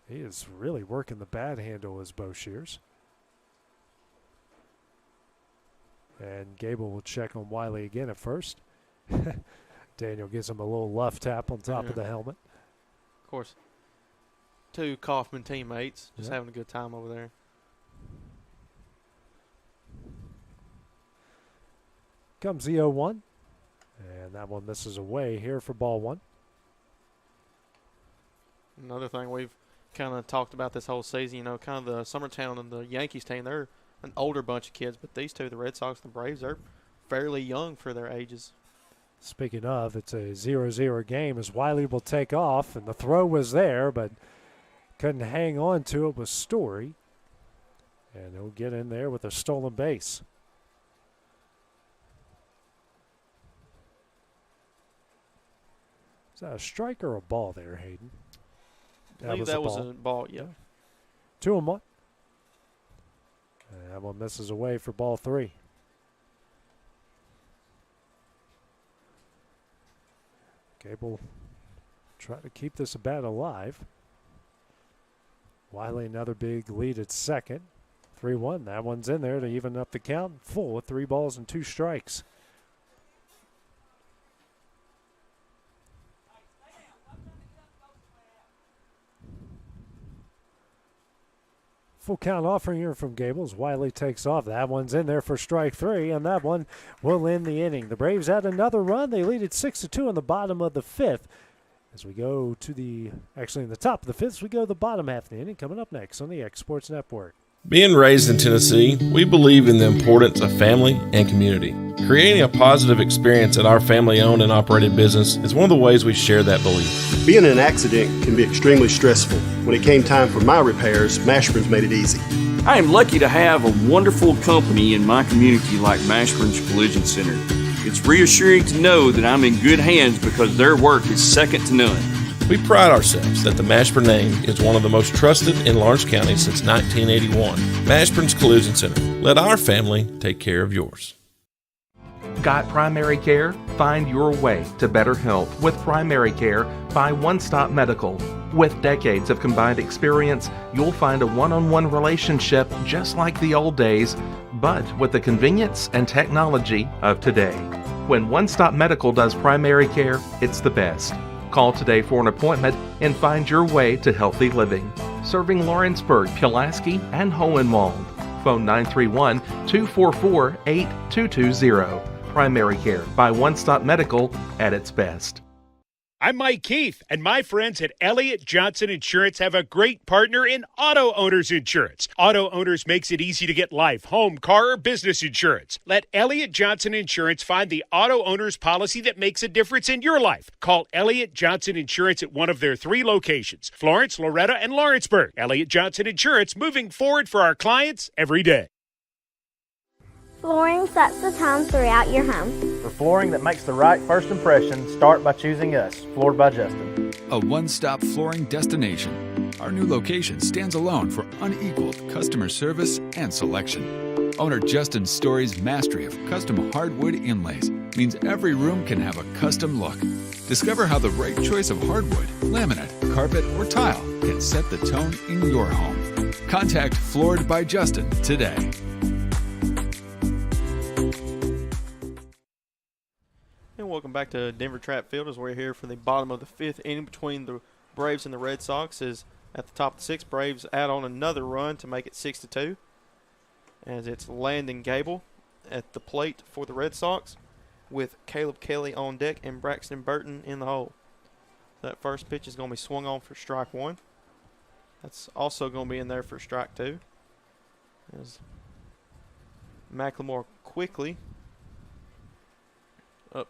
He is really working the bad handle as Boshears. And Gable will check on Wiley again at first. Daniel gives him a little left tap on top of the helmet. Of course, 2 Kaufman teammates just having a good time over there. Comes the 0-1. And that one misses away here for ball one. Another thing we've kind of talked about this whole season, kind of the Summertown and the Yankees team, they're an older bunch of kids, but these two, the Red Sox and the Braves, are fairly young for their ages. Speaking of, it's a 0-0 game as Wiley will take off, and the throw was there, but couldn't hang on to it with Story. And he'll get in there with a stolen base. Is that a strike or a ball there, Hayden? I believe that was a ball, yeah. 2-1. And that one misses away for ball three. Gable try to keep this bat alive. Wiley another big lead at second. 3-1. That one's in there to even up the count. Full with 3 balls and 2 strikes. Full count offering here from Gables. Wiley takes off. That one's in there for strike 3, and that one will end the inning. The Braves had another run. They lead it 6-2 in the bottom of the 5th. As we go to in the top of the 5th, we go to the bottom half of the inning. Coming up next on the X Sports Network. Being raised in Tennessee, we believe in the importance of family and community. Creating a positive experience at our family-owned and operated business is one of the ways we share that belief. Being in an accident can be extremely stressful. When it came time for my repairs, Mashburn's made it easy. I am lucky to have a wonderful company in my community like Mashburn's Collision Center. It's reassuring to know that I'm in good hands because their work is second to none. We pride ourselves that the Mashburn name is one of the most trusted in Lawrence County since 1981. Mashburn's Collision Center. Let our family take care of yours. Got primary care? Find your way to better health with primary care by One Stop Medical. With decades of combined experience, you'll find a one-on-one relationship just like the old days, but with the convenience and technology of today. When One Stop Medical does primary care, it's the best. Call today for an appointment and find your way to healthy living. Serving Lawrenceburg, Pulaski, and Hohenwald. Phone 931-244-8220. Primary care by One Stop Medical at its best. I'm Mike Keith, and my friends at Elliott Johnson Insurance have a great partner in Auto Owners Insurance. Auto Owners makes it easy to get life, home, car, or business insurance. Let Elliott Johnson Insurance find the Auto Owners policy that makes a difference in your life. Call Elliott Johnson Insurance at one of their 3 locations, Florence, Loretto, and Lawrenceburg. Elliott Johnson Insurance, moving forward for our clients every day. Flooring sets the tone throughout your home. For flooring that makes the right first impression, start by choosing us, Floored by Justin. A one-stop flooring destination. Our new location stands alone for unequaled customer service and selection. Owner Justin Story's mastery of custom hardwood inlays means every room can have a custom look. Discover how the right choice of hardwood, laminate, carpet, or tile can set the tone in your home. Contact Floored by Justin today. And welcome back to Denver Trapp Field as we're here for the bottom of the 5th inning between the Braves and the Red Sox. Is at the top of the 6th, Braves add on another run to make it 6-2. As it's Landon Gable at the plate for the Red Sox with Caleb Kelly on deck and Braxton Burton in the hole. That first pitch is going to be swung on for strike 1. That's also going to be in there for strike 2. As McLemore quickly up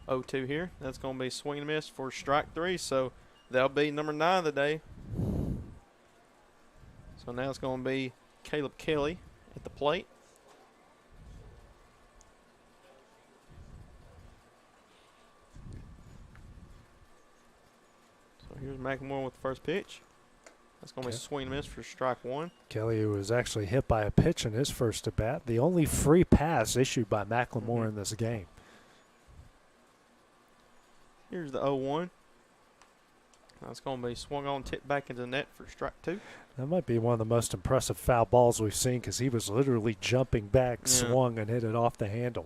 0-2 here. That's going to be swing and miss for strike 3. So that'll be number 9 of the day. So now it's going to be Caleb Kelly at the plate. So here's McLemore with the first pitch. That's going to be swing and miss for strike 1. Kelly was actually hit by a pitch in his first at bat. The only free pass issued by McLemore in this game. Here's the 0-1. That's going to be swung on, tipped back into the net for strike 2. That might be one of the most impressive foul balls we've seen because he was literally jumping back, swung, and hit it off the handle.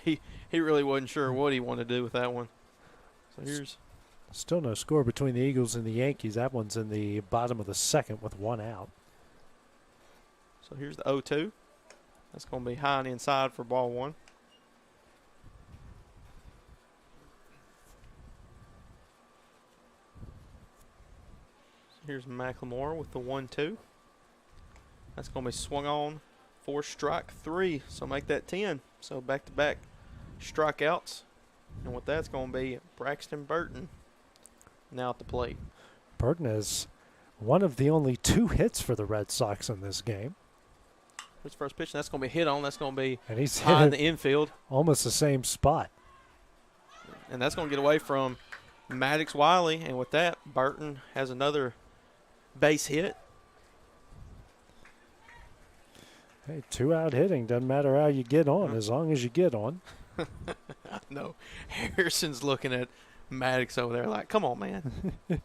he really wasn't sure what he wanted to do with that one. So here's still no score between the Eagles and the Yankees. That one's in the bottom of the 2nd with 1 out. So here's the 0-2. That's going to be high and inside for ball 1. Here's McLemore with the 1-2. That's going to be swung on for strike 3. So make that 10. So back-to-back strikeouts. And with that's going to be Braxton Burton now at the plate. Burton is one of the only 2 hits for the Red Sox in this game. His first pitch, and that's going to be hit on. That's going to be and he's high in the infield. Almost the same spot. And that's going to get away from Maddox Wiley. And with that, Burton has another base hit. Hey, 2-out hitting. Doesn't matter how you get on, as long as you get on. No, Harrison's looking at Maddox over there like, come on, man. It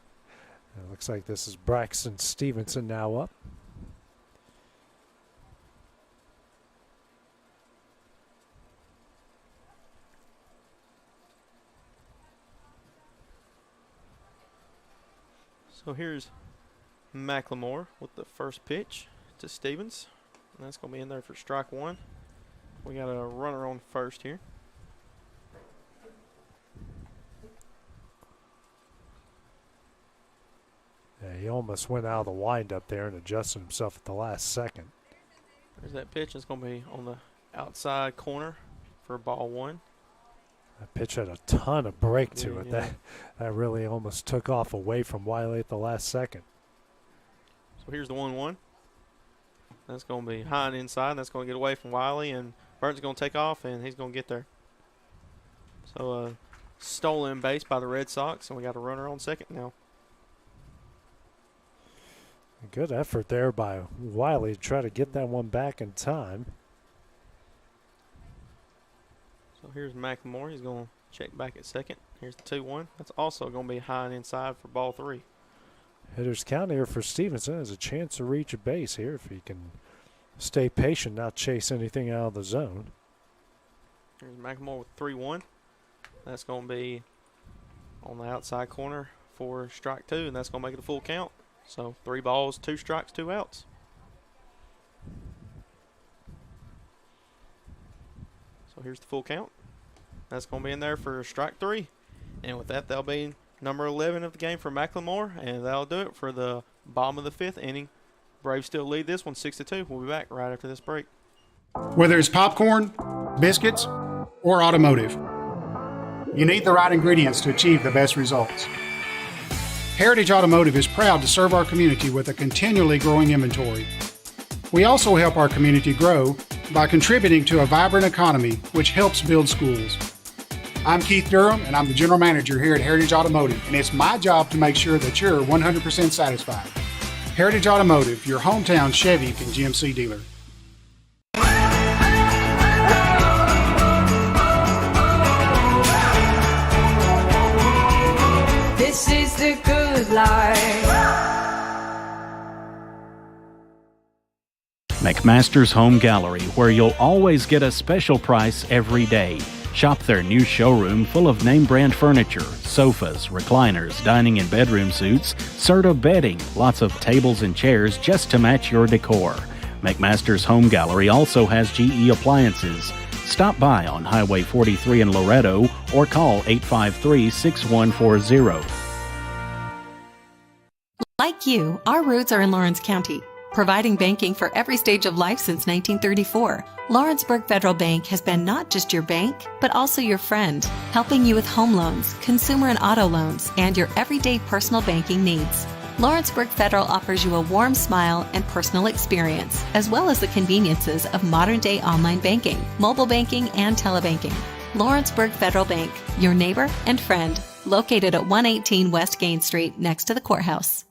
looks like this is Braxton Stevenson now up. So here's McLemore with the first pitch to Stevens. And that's going to be in there for strike 1. We got a runner on first here. He almost went out of the windup there and adjusted himself at the last second. There's that pitch. It's going to be on the outside corner for ball 1. That pitch had a ton of break to it. That really almost took off away from Wiley at the last second. So here's the 1-1. That's going to be high and inside. That's going to get away from Wiley, and Burton's going to take off, and he's going to get there. So stolen base by the Red Sox, and we got a runner on second now. Good effort there by Wiley to try to get that one back in time. So here's McLemore. He's going to check back at second. Here's the 2-1. That's also going to be high and inside for ball 3. Hitter's count here for Stevenson has a chance to reach a base here if he can stay patient, not chase anything out of the zone. Here's McLemore with 3-1. That's going to be on the outside corner for strike 2, and that's going to make it a full count. So 3 balls, 2 strikes, 2 outs. So here's the full count. That's going to be in there for strike 3. And with that, that'll be number 11 of the game for McLemore, and that'll do it for the bottom of the 5th inning. Braves still lead this one 6-2. We'll be back right after this break. Whether it's popcorn, biscuits, or automotive, you need the right ingredients to achieve the best results. Heritage Automotive is proud to serve our community with a continually growing inventory. We also help our community grow by contributing to a vibrant economy, which helps build schools. I'm Keith Durham, and I'm the General Manager here at Heritage Automotive, and it's my job to make sure that you're 100% satisfied. Heritage Automotive, your hometown Chevy and GMC dealer. This is the good life. McMaster's Home Gallery, where you'll always get a special price every day. Shop their new showroom full of name-brand furniture, sofas, recliners, dining and bedroom suites, Serta bedding, lots of tables and chairs just to match your decor. McMaster's Home Gallery also has GE appliances. Stop by on Highway 43 in Loretto or call 853-6140. Like you, our roots are in Lawrence County, providing banking for every stage of life since 1934. Lawrenceburg Federal Bank has been not just your bank, but also your friend, helping you with home loans, consumer and auto loans, and your everyday personal banking needs. Lawrenceburg Federal offers you a warm smile and personal experience, as well as the conveniences of modern-day online banking, mobile banking, and telebanking. Lawrenceburg Federal Bank, your neighbor and friend, located at 118 West Gain Street next to the courthouse.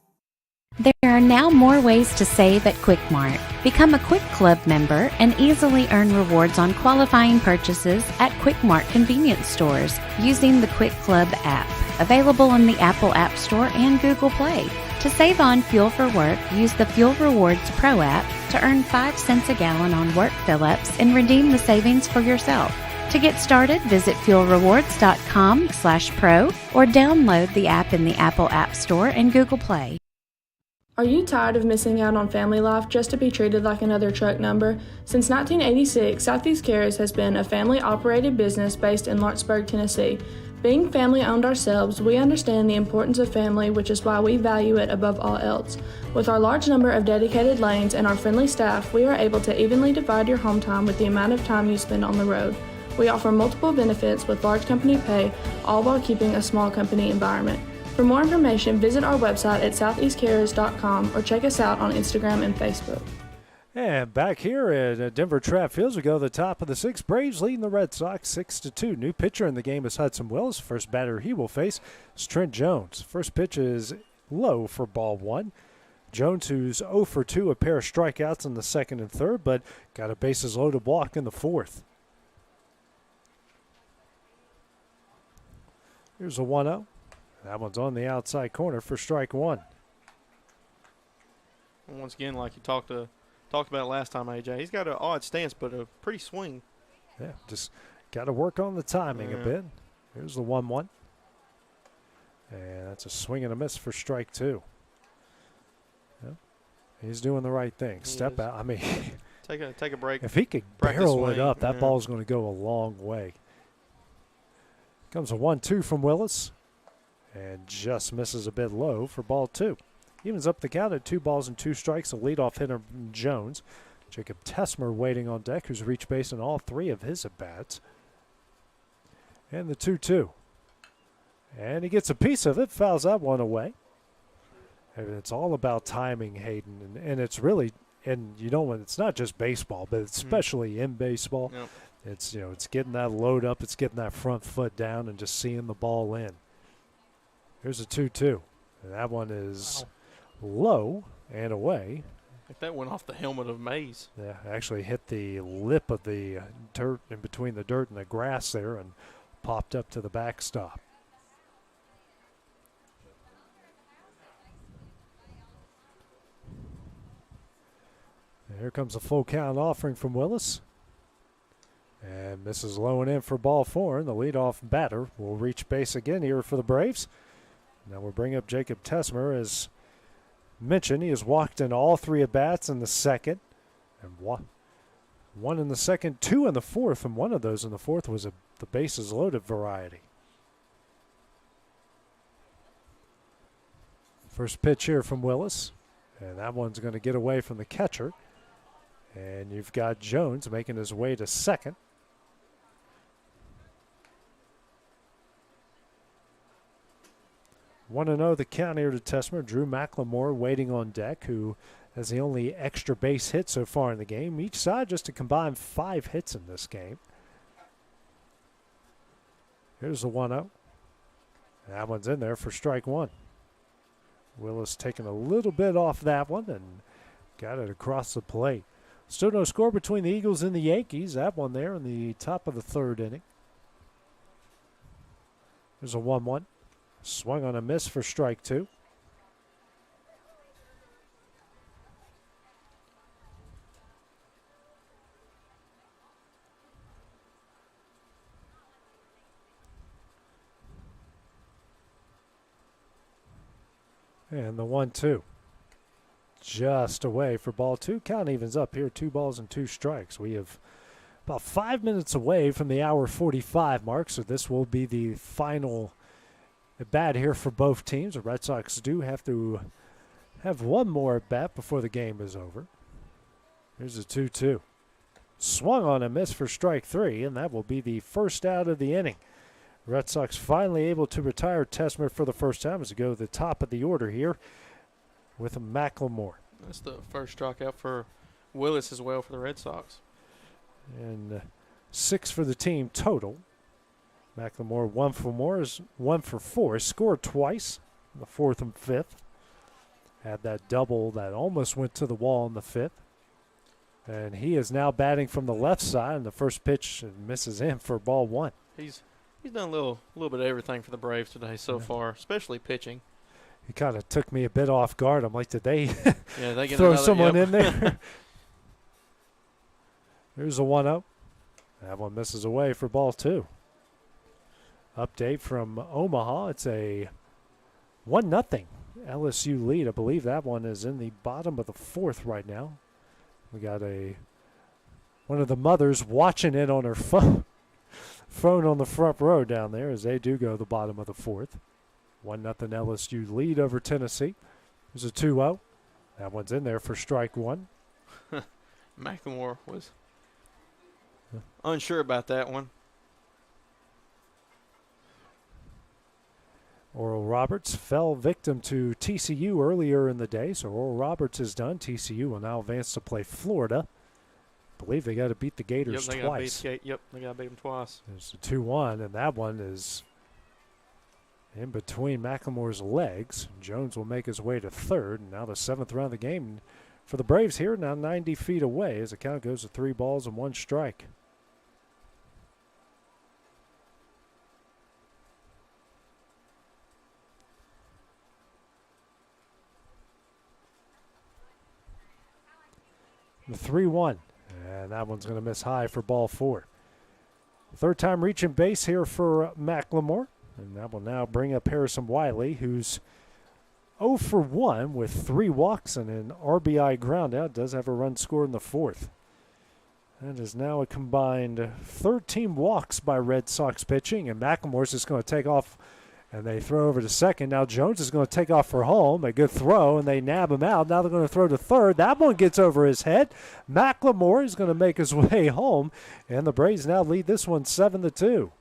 There are now more ways to save at Quick Mart. Become a Quick Club member and easily earn rewards on qualifying purchases at Quick Mart convenience stores using the Quick Club app, available on the Apple App Store and Google Play. To save on fuel for work, use the Fuel Rewards Pro app to earn 5 cents a gallon on work fill-ups and redeem the savings for yourself. To get started, visit fuelrewards.com/pro or download the app in the Apple App Store and Google Play. Are you tired of missing out on family life just to be treated like another truck number? Since 1986, Southeast Cares has been a family-operated business based in Lawrenceburg, Tennessee. Being family-owned ourselves, we understand the importance of family, which is why we value it above all else. With our large number of dedicated lanes and our friendly staff, we are able to evenly divide your home time with the amount of time you spend on the road. We offer multiple benefits with large company pay, all while keeping a small company environment. For more information, visit our website at southeastcarriers.com or check us out on Instagram and Facebook. And back here at Denver Trapp Fields, we go to the top of the 6th. Braves leading the Red Sox 6-2. New pitcher in the game is Hudson Willis. First batter he will face is Trent Jones. First pitch is low for ball 1. Jones, who's 0 for 2, a pair of strikeouts in the 2nd and 3rd, but got a bases loaded walk in the 4th. Here's a 1-0. That one's on the outside corner for strike 1. Once again, like you talked about last time, AJ, he's got an odd stance, but a pretty swing. Yeah, just got to work on the timing a bit. Here's the 1-1. And that's a swing and a miss for strike 2. Yeah, he's doing the right thing. Step out. I mean, take a break. If he could barrel it up, that ball's going to go a long way. Comes a 1-2 from Willis. And just misses a bit low for ball 2. Evens up the count at 2 balls and 2 strikes. The leadoff hitter Jones. Jacob Tessmer waiting on deck, who's reached base in all 3 of his at-bats. And the 2-2. And he gets a piece of it, fouls that one away. And it's all about timing, Hayden. And it's really, and you know, it's not just baseball, but especially in baseball. Yep. It's, you know, it's getting that load up, it's getting that front foot down and just seeing the ball in. Here's a 2-2. And that one is low and away. I think that went off the helmet of Mays. Yeah, actually hit the lip of the dirt, in between the dirt and the grass there, and popped up to the backstop. Here comes a full count offering from Willis. And misses low and in for ball 4. And the leadoff batter will reach base again here for the Braves. Now we'll bring up Jacob Tessmer. As mentioned, he has walked in all 3 at-bats in the second. And one in the second, 2 in the fourth. And one of those in the fourth was the bases loaded variety. First pitch here from Willis. And that one's going to get away from the catcher. And you've got Jones making his way to second. 1-0 the count here to Tessmer. Drew McLemore waiting on deck, who has the only extra base hit so far in the game. Each side just a combined 5 hits in this game. Here's the 1-0. That one's in there for strike 1. Willis taking a little bit off that one and got it across the plate. Still no score between the Eagles and the Yankees. That one there in the top of the 3rd inning. There's a 1-1. Swung on a miss for strike 2. And the 1-2. Just away for ball 2. Count evens up here, 2 balls and 2 strikes. We have about 5 minutes away from the hour 45 mark, so this will be the final at bat here for both teams. The Red Sox do have to have one more at bat before the game is over. Here's a 2-2. Swung on a miss for strike 3, and that will be the first out of the inning. Red Sox finally able to retire Tessmer for the first time as we go to the top of the order here with McLemore. That's the first strikeout for Willis as well for the Red Sox. And 6 for the team total. McLemore 1 for 4. Scored twice in the 4th and 5th. Had that double that almost went to the wall in the 5th. And he is now batting from the left side, and the first pitch misses him for ball 1. He's done a little bit of everything for the Braves today so far, especially pitching. He kind of took me a bit off guard. I'm like, did they, they throw someone in there? Here's a 1-0. That one misses away for ball 2. Update from Omaha. It's a 1-0 LSU lead. I believe that one is in the bottom of the 4th right now. We got one of the mothers watching it on her phone on the front row down there as they do go to the bottom of the 4th. 1-0 LSU lead over Tennessee. There's a 2-0. That one's in there for strike 1. McLemore was unsure about that one. Oral Roberts fell victim to TCU earlier in the day, so Oral Roberts is done. TCU will now advance to play Florida. I believe they got to beat the Gators twice. They got to beat them twice. There's a 2-1, and that one is in between McLemore's legs. Jones will make his way to 3rd, and now the 7th round of the game for the Braves here, now 90 feet away as the count goes to 3 balls and 1 strike. The 3-1, and that one's going to miss high for ball 4. 3rd time reaching base here for McLemore, and that will now bring up Harrison Wiley, who's 0 for 1 with 3 walks and an RBI groundout. Does have a run scored in the 4th. That is now a combined 13 walks by Red Sox pitching, and McLemore's just going to take off And they throw over to second. Now Jones is going to take off for home. A good throw, and they nab him out. Now they're going to throw to third. That one gets over his head. McLemore is going to make his way home, and the Braves now lead this one 7-2.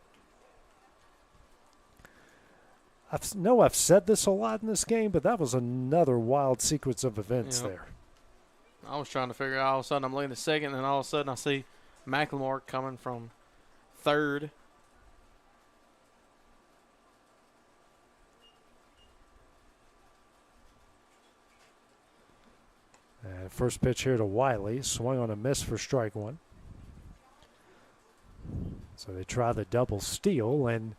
I know I've said this a lot in this game, but that was another wild sequence of events there. I was trying to figure out, all of a sudden I'm looking at second, and all of a sudden I see McLemore coming from third. And first pitch here to Wiley. Swung on a miss for strike one. So they try the double steal, and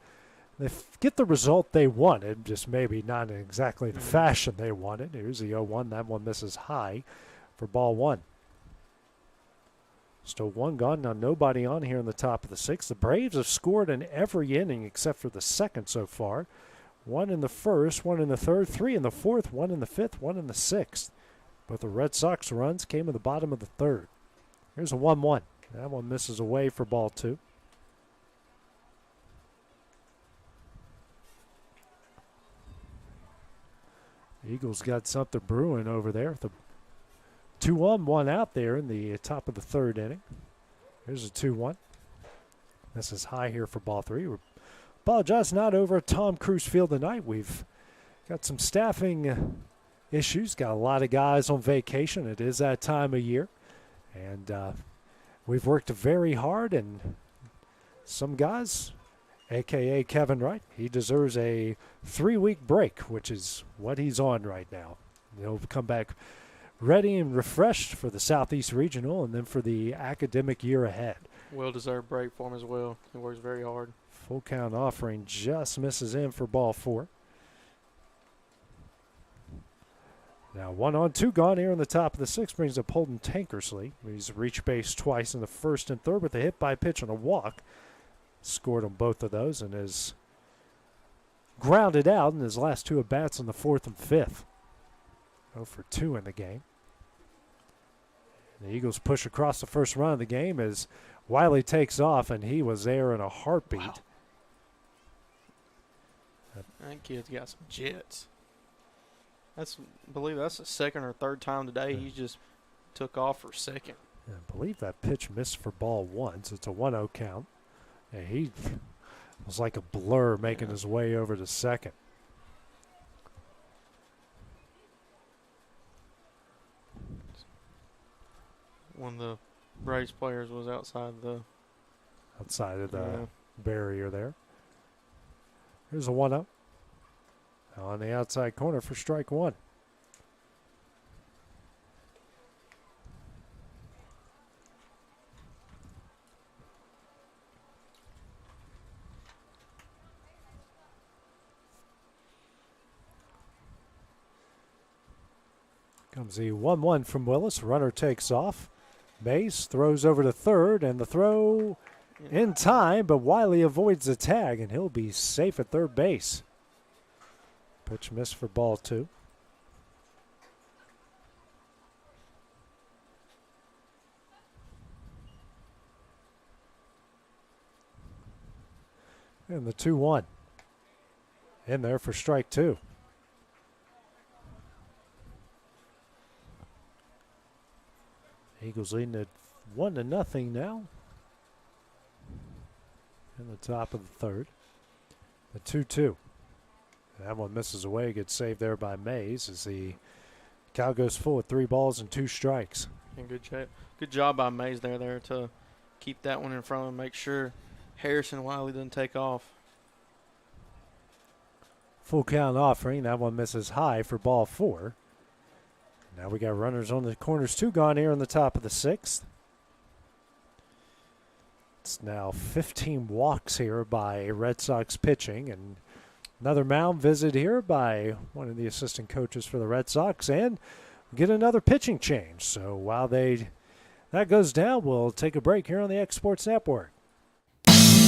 they get the result they wanted, just maybe not in exactly the fashion they wanted. Here's the 0-1. That one misses high for ball one. Still one gone. Now nobody on here in the top of the sixth. The Braves have scored in every inning except for the second so far. One in the first, one in the third, three in the fourth, one in the fifth, one in the sixth. But the Red Sox runs came in the bottom of the third. Here's a 1-1. That one misses away for ball two. The Eagles got something brewing over there. The 2-1, 1 out there in the top of the third inning. Here's a 2-1. This is high here for ball three. We apologize, not over at Tom Cruise Field tonight. We've got some staffing issues. Got a lot of guys on vacation. It is that time of year. And we've worked very hard, and some guys, a.k.a. Kevin Wright, he deserves a 3-week break, which is what he's on right now. He'll come back ready and refreshed for the Southeast Regional and then for the academic year ahead. Well-deserved break for him as well. He works very hard. Full count offering just misses in for ball four. Now 1-2 gone here in the top of the sixth brings up Holden Tankersley. He's reached base twice in the first and third with a hit by pitch on a walk. Scored on both of those and is grounded out in his last two at-bats in the fourth and fifth. 0 for 2 in the game. The Eagles push across the first run of the game as Wiley takes off, and he was there in a heartbeat. Wow. That kid's got some jets. I believe that's the second or third time today he just took off for second. I believe that pitch missed for ball one, so it's a 1-0 count. And he was like a blur making his way over to second. One of the Braves players was outside of the barrier there. Here's a 1-0. On the outside corner for strike one. Comes the 1-1 from Willis. Runner takes off. Mays throws over to third, and the throw in time, but Wiley avoids the tag, and he'll be safe at third base. Pitch missed for ball two. And the 2-1. In there for strike two. Eagles leading at 1-0 now. In the top of the third. The 2-2. That one misses away, gets saved there by Mays as the count goes full with 3 balls and 2 strikes. And good job by Mays there to keep that one in front and make sure Harrison Wiley doesn't take off. Full count offering. That one misses high for ball 4. Now we got runners on the corners, 2 gone here in the top of the 6th. It's now 15 walks here by Red Sox pitching, and another mound visit here by one of the assistant coaches for the Red Sox, and get another pitching change. So while that goes down, we'll take a break here on the X Sports Network.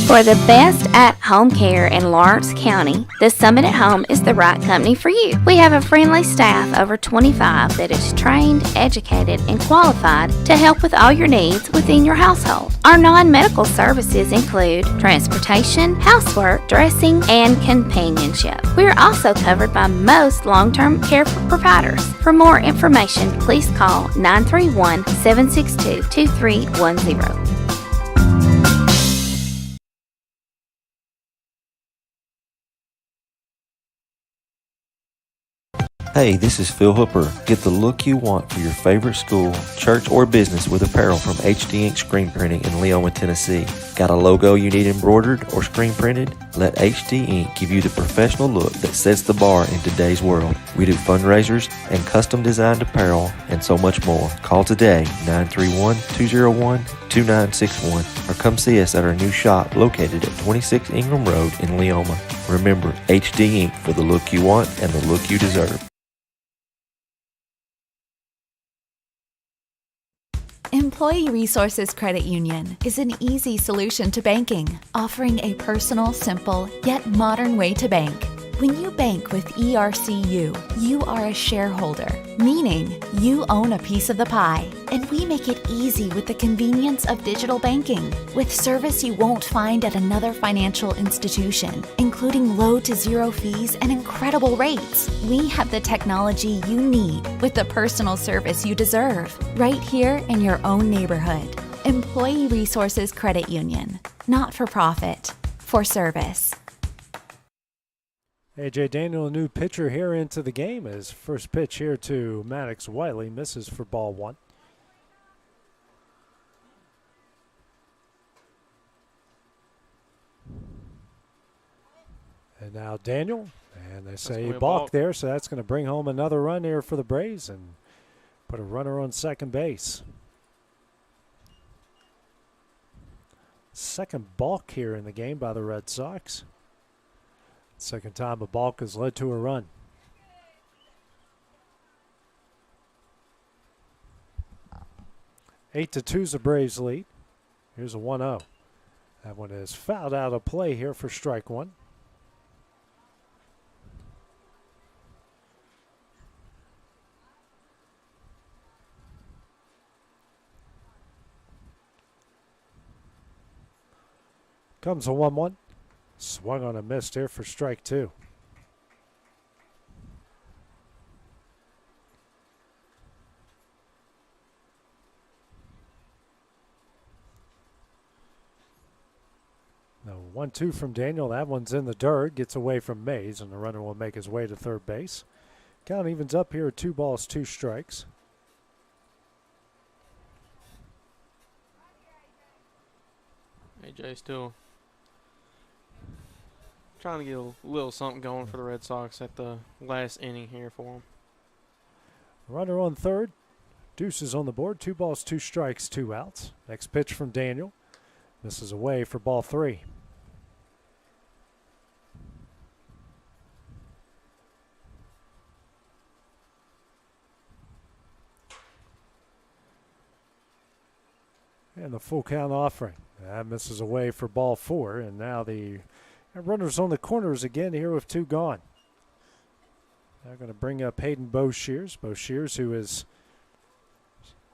For the best at-home care in Lawrence County, the Summit at Home is the right company for you. We have a friendly staff over 25 that is trained, educated, and qualified to help with all your needs within your household. Our non-medical services include transportation, housework, dressing, and companionship. We are also covered by most long-term care providers. For more information, please call 931-762-2310. Hey, this is Phil Hooper. Get the look you want for your favorite school, church, or business with apparel from HD Ink Screen Printing in Leoma, Tennessee. Got a logo you need embroidered or screen printed? Let HD Ink give you the professional look that sets the bar in today's world. We do fundraisers and custom designed apparel and so much more. Call today, 931-201-2961, or come see us at our new shop located at 26 Ingram Road in Leoma. Remember, HD Ink for the look you want and the look you deserve. Employee Resources Credit Union is an easy solution to banking, offering a personal, simple, yet modern way to bank. When you bank with ERCU, you are a shareholder, meaning you own a piece of the pie. And we make it easy with the convenience of digital banking, with service you won't find at another financial institution, including low to zero fees and incredible rates. We have the technology you need with the personal service you deserve, right here in your own neighborhood. Employee Resources Credit Union, not for profit, for service. A.J. Daniel, a new pitcher here into the game. His first pitch here to Maddox Wiley misses for ball one. And now Daniel, and they say balk there, so that's going to bring home another run here for the Braves and put a runner on second base. Second balk here in the game by the Red Sox. Second time a balk has led to a run. Eight to 2's the Braves lead. Here's a 1-0. That one is fouled out of play here for strike one. Comes a 1-1. Swung on a miss here for strike two. Now 1-2 from Daniel. That one's in the dirt. Gets away from Mays, and the runner will make his way to third base. Count evens up here at 2 balls, 2 strikes. AJ still trying to get a little something going for the Red Sox at the last inning here for them. Runner on third. Deuces on the board. 2 balls, 2 strikes, 2 outs. Next pitch from Daniel. Misses away for ball 3. And the full count offering. That misses away for ball 4. And now the runners on the corners again here with 2 gone. They're going to bring up Hayden Boshears. Boshears, who has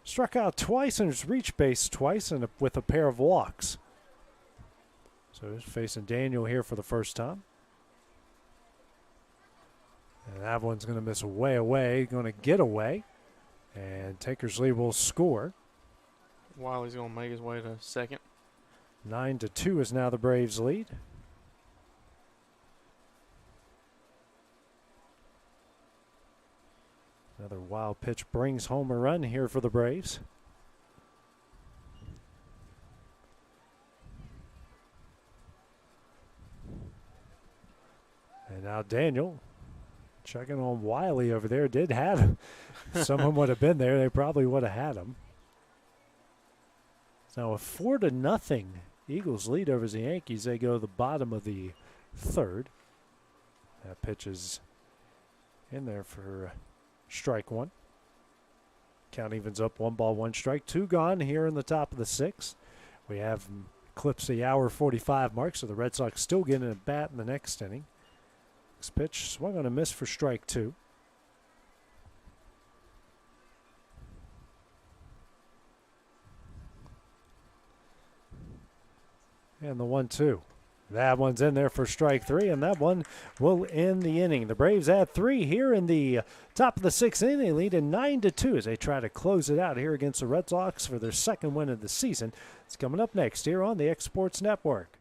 struck out twice and has reached base twice and with a pair of walks. So he's facing Daniel here for the first time. And that one's going to miss away, going to get away. And Tankersley will score. Wiley's going to make his way to second. 9-2 is now the Braves' lead. Another wild pitch brings home a run here for the Braves. And now Daniel checking on Wiley over there. Did have him. If someone would have been there, they probably would have had him. Now a 4-0 Eagles lead over the Yankees. They go to the bottom of the third. That pitch is in there for strike one. Count evens up 1 ball, 1 strike. 2 gone here in the top of the 6th. We have clips the hour 45 mark, so the Red Sox still getting a bat in the next inning. This pitch swung on a miss for strike 2. And the 1-2. That one's in there for strike 3, and that one will end the inning. The Braves add 3 here in the top of the 6th inning. They lead in 9-2 as they try to close it out here against the Red Sox for their second win of the season. It's coming up next here on the X Sports Network.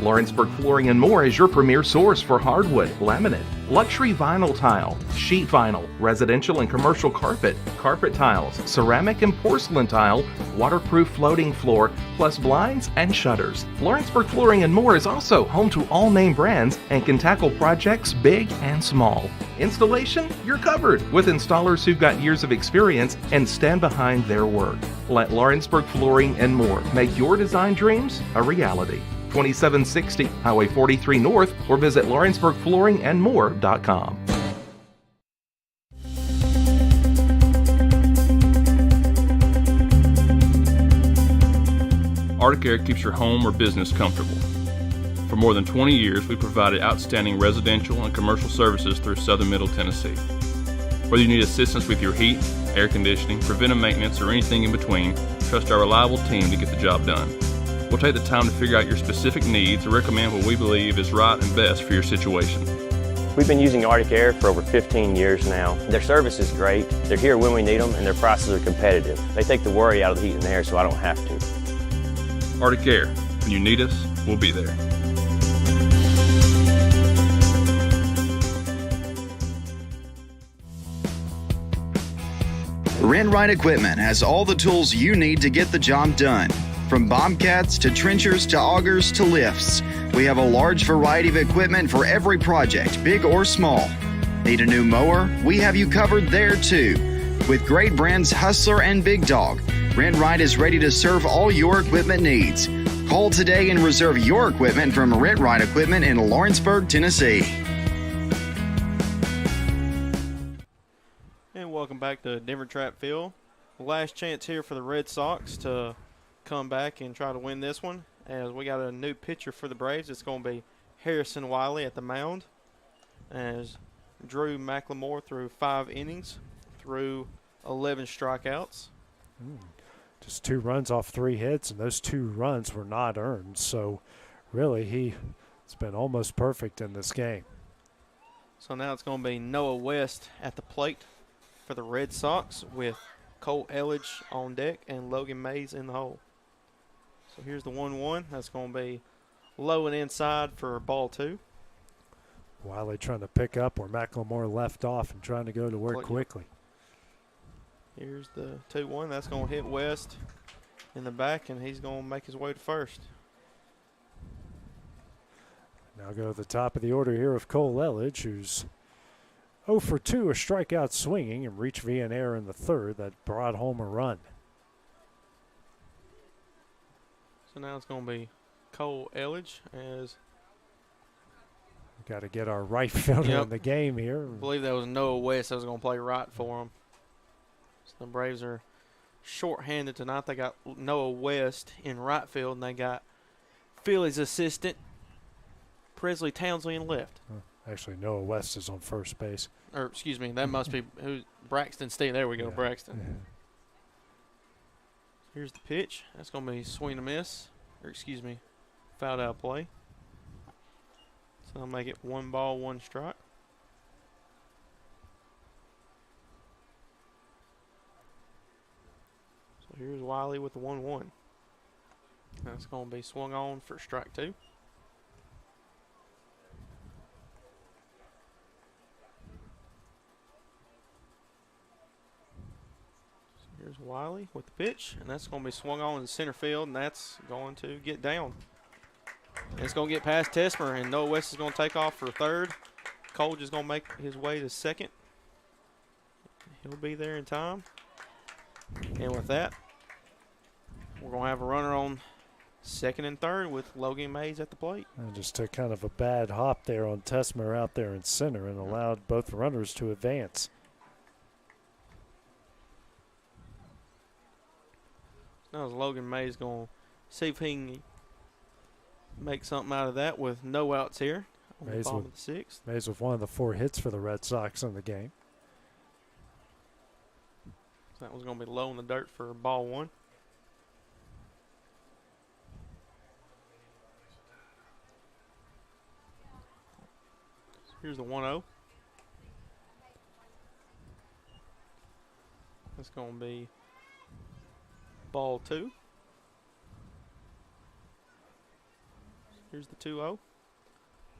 Lawrenceburg Flooring and More is your premier source for hardwood, laminate, luxury vinyl tile, sheet vinyl, residential and commercial carpet, carpet tiles, ceramic and porcelain tile, waterproof floating floor, plus blinds and shutters. Lawrenceburg Flooring and More is also home to all name brands and can tackle projects big and small. Installation? You're covered with installers who've got years of experience and stand behind their work. Let Lawrenceburg Flooring and More make your design dreams a reality. 2760 Highway 43 North, or visit LawrenceburgFlooringandMore.com. Arctic Air keeps your home or business comfortable. For more than 20 years, we provided outstanding residential and commercial services through southern Middle Tennessee. Whether you need assistance with your heat, air conditioning, preventive maintenance, or anything in between, trust our reliable team to get the job done. We'll take the time to figure out your specific needs and recommend what we believe is right and best for your situation. We've been using Arctic Air for over 15 years now. Their service is great, they're here when we need them, and their prices are competitive. They take the worry out of the heat and air so I don't have to. Arctic Air. When you need us, we'll be there. Rent-Right Equipment has all the tools you need to get the job done. From bobcats to trenchers to augers to lifts, we have a large variety of equipment for every project, big or small. Need a new mower? We have you covered there too. With great brands Hustler and Big Dog, Rent-Right is ready to serve all your equipment needs. Call today and reserve your equipment from Rent-Right Equipment in Lawrenceburg, Tennessee. And welcome back to Denver Trapp Field. Last chance here for the Red Sox to come back and try to win this one, as we got a new pitcher for the Braves. It's going to be Harrison Wiley at the mound, as Drew McLemore threw 5 innings, threw 11 strikeouts. Just 2 runs off 3 hits, and those 2 runs were not earned. So really he's been almost perfect in this game. So now it's going to be Noah West at the plate for the Red Sox, with Cole Elledge on deck and Logan Mays in the hole. So here's the 1-1. That's going to be low and inside for ball 2. Wiley trying to pick up where McLemore left off and trying to go to work quickly. Here's the 2-1. That's going to hit West in the back, and he's going to make his way to first. Now go to the top of the order here of Cole Elledge, who's 0 for 2, a strikeout swinging, and reached via an error in the third that brought home a run. So now it's going to be Cole Elledge, as we've got to get our right fielder in the game here. I believe that was Noah West that was going to play right for him. So the Braves are short-handed tonight. They got Noah West in right field, and they got Philly's assistant, Presley Townsley, in left. Actually, Noah West is on first base. Or, excuse me, that must be Braxton Steve. There we go, Braxton. Yeah. Here's the pitch. That's going to be swing and miss. Or, excuse me, fouled out play. So I'll make it 1 ball, 1 strike. So here's Wiley with the 1-1. That's going to be swung on for strike 2. Here's Wiley with the pitch, and that's going to be swung on in center field, and that's going to get down. And it's going to get past Tesmer, and Noah West is going to take off for third. Cole is going to make his way to second. He'll be there in time. And with that, we're going to have a runner on second and third with Logan Mays at the plate. And just took kind of a bad hop there on Tesmer out there in center and allowed both runners to advance. Now Logan May's going to see if he can make something out of that with no outs here on the bottom of the sixth. Mays with one of the 4 hits for the Red Sox in the game. So that was going to be low in the dirt for ball 1. So here's the 1-0. That's going to be ball 2. Here's the 2-0.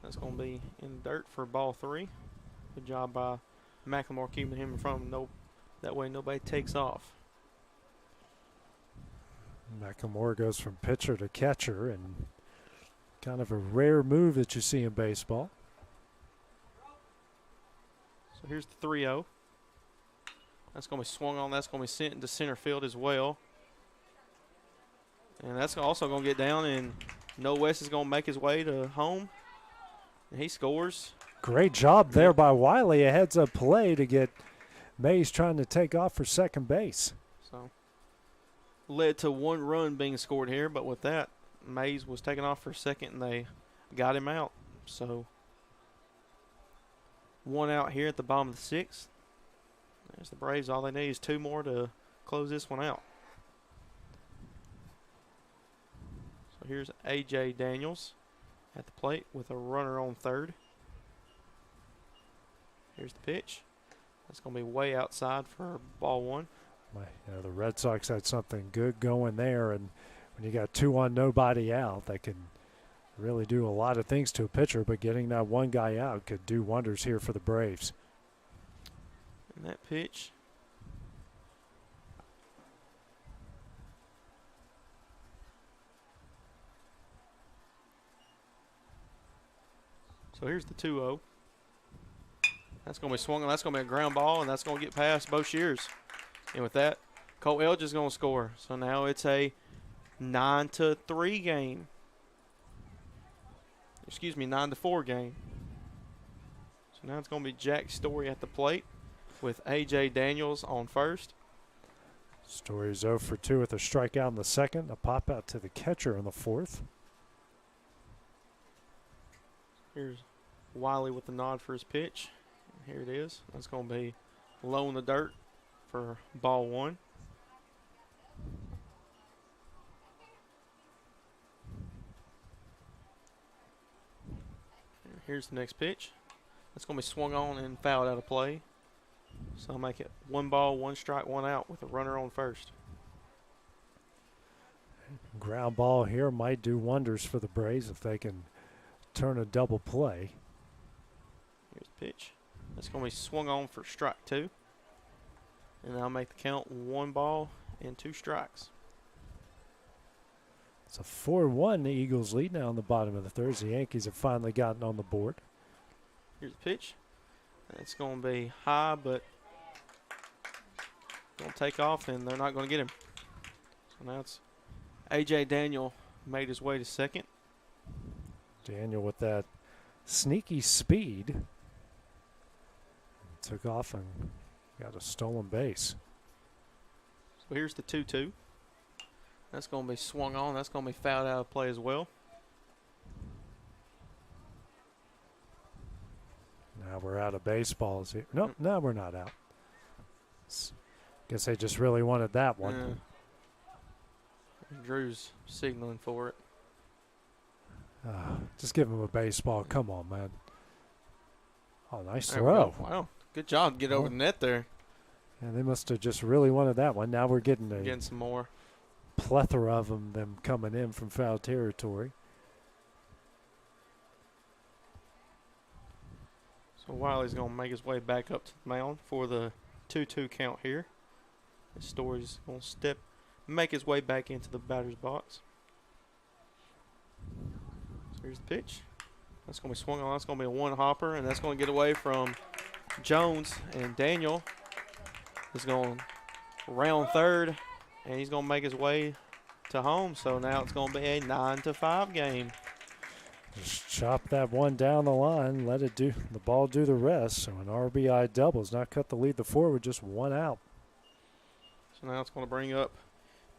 That's going to be in the dirt for ball 3. Good job by McLemore keeping him in front of him. That way nobody takes off. McLemore goes from pitcher to catcher, and kind of a rare move that you see in baseball. So here's the 3-0. That's going to be swung on. That's going to be sent into center field as well. And that's also going to get down, and Noah West is going to make his way to home. And he scores. Great job there by Wiley. A heads-up play to get Mays trying to take off for second base. So led to 1 run being scored here, but with that, Mays was taken off for second, and they got him out. So 1 out here at the bottom of the 6th. There's the Braves. All they need is 2 more to close this one out. So here's A.J. Daniels at the plate with a runner on third. Here's the pitch. That's going to be way outside for ball 1. The Red Sox had something good going there, and when you got 2 on, nobody out, that can really do a lot of things to a pitcher, but getting that one guy out could do wonders here for the Braves. And that pitch. So here's the 2-0. That's going to be swung on. That's going to be a ground ball, and that's going to get past Boshiers. And with that, Cole Elge is going to score. So now it's a 9-3 game. Excuse me, 9-4 game. So now it's going to be Jack Story at the plate with A.J. Daniels on first. Story's 0 for 2 with a strikeout in the second, a pop out to the catcher in the 4th. Here's Wiley with the nod for his pitch. Here it is. That's going to be low in the dirt for ball 1. Here's the next pitch. That's going to be swung on and fouled out of play. So I'll make it 1 ball, 1 strike, 1 out with a runner on first. Ground ball here might do wonders for the Braves if they can turn a double play. Here's the pitch. That's going to be swung on for strike 2. And I'll make the count 1 ball and 2 strikes. It's a 4-1 the Eagles lead now in the bottom of the 3rd. The Yankees have finally gotten on the board. Here's the pitch. It's going to be high, but going to take off, and they're not going to get him. So now it's A.J. Daniel made his way to second. Daniel with that sneaky speed took off and got a stolen base. So here's the 2-2. That's going to be swung on. That's going to be fouled out of play as well. Now we're out of baseballs here. Nope, no, we're not out. Guess they just really wanted that one. Yeah. Drew's signaling for it. Just give him a baseball. Come on, man. Oh, nice There throw. Wow. Good job to get over the net there. Yeah, they must have just really wanted that one. Now we're getting some more. Plethora of them coming in from foul territory. So Wiley's going to make his way back up to the mound for the 2-2 count here. And Story's going to make his way back into the batter's box. So here's the pitch. That's going to be swung on. That's going to be a 1-hopper, and that's going to get away from Jones. And Daniel is going round third, and he's going to make his way to home. So now it's going to be a 9-5 game. Just chop that one down the line, let it do the ball do the rest. So an RBI double has not cut the lead to 4 with just 1 out. So now it's going to bring up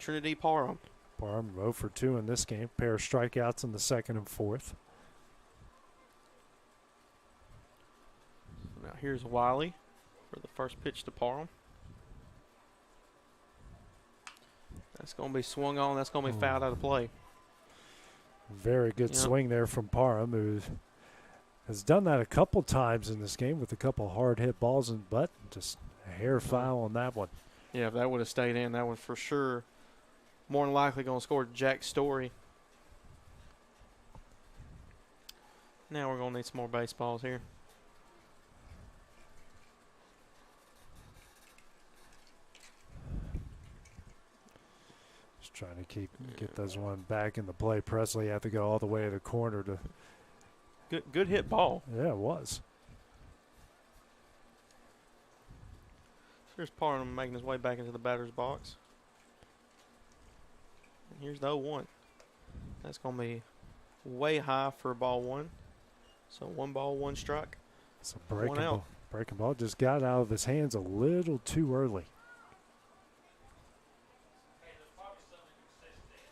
Trinity Parham. Parham 0 for 2 in this game. Pair of strikeouts in the second and fourth. Now here's Wiley for the first pitch to Parham. That's going to be swung on. That's going to be fouled out of play. Very good swing there from Parham, who has done that a couple times in this game with a couple hard hit balls, but just a hair foul on that one. Yeah, if that would have stayed in, that was for sure more than likely going to score Jack Story. Now we're going to need some more baseballs here. Just trying to get those one back in the play. Presley had to go all the way to the corner to. Good hit ball. Yeah, it was. Here's Parham making his way back into the batter's box. And here's the 0-1. That's going to be way high for ball one. So 1 ball, 1 strike. So breaking ball just got out of his hands a little too early.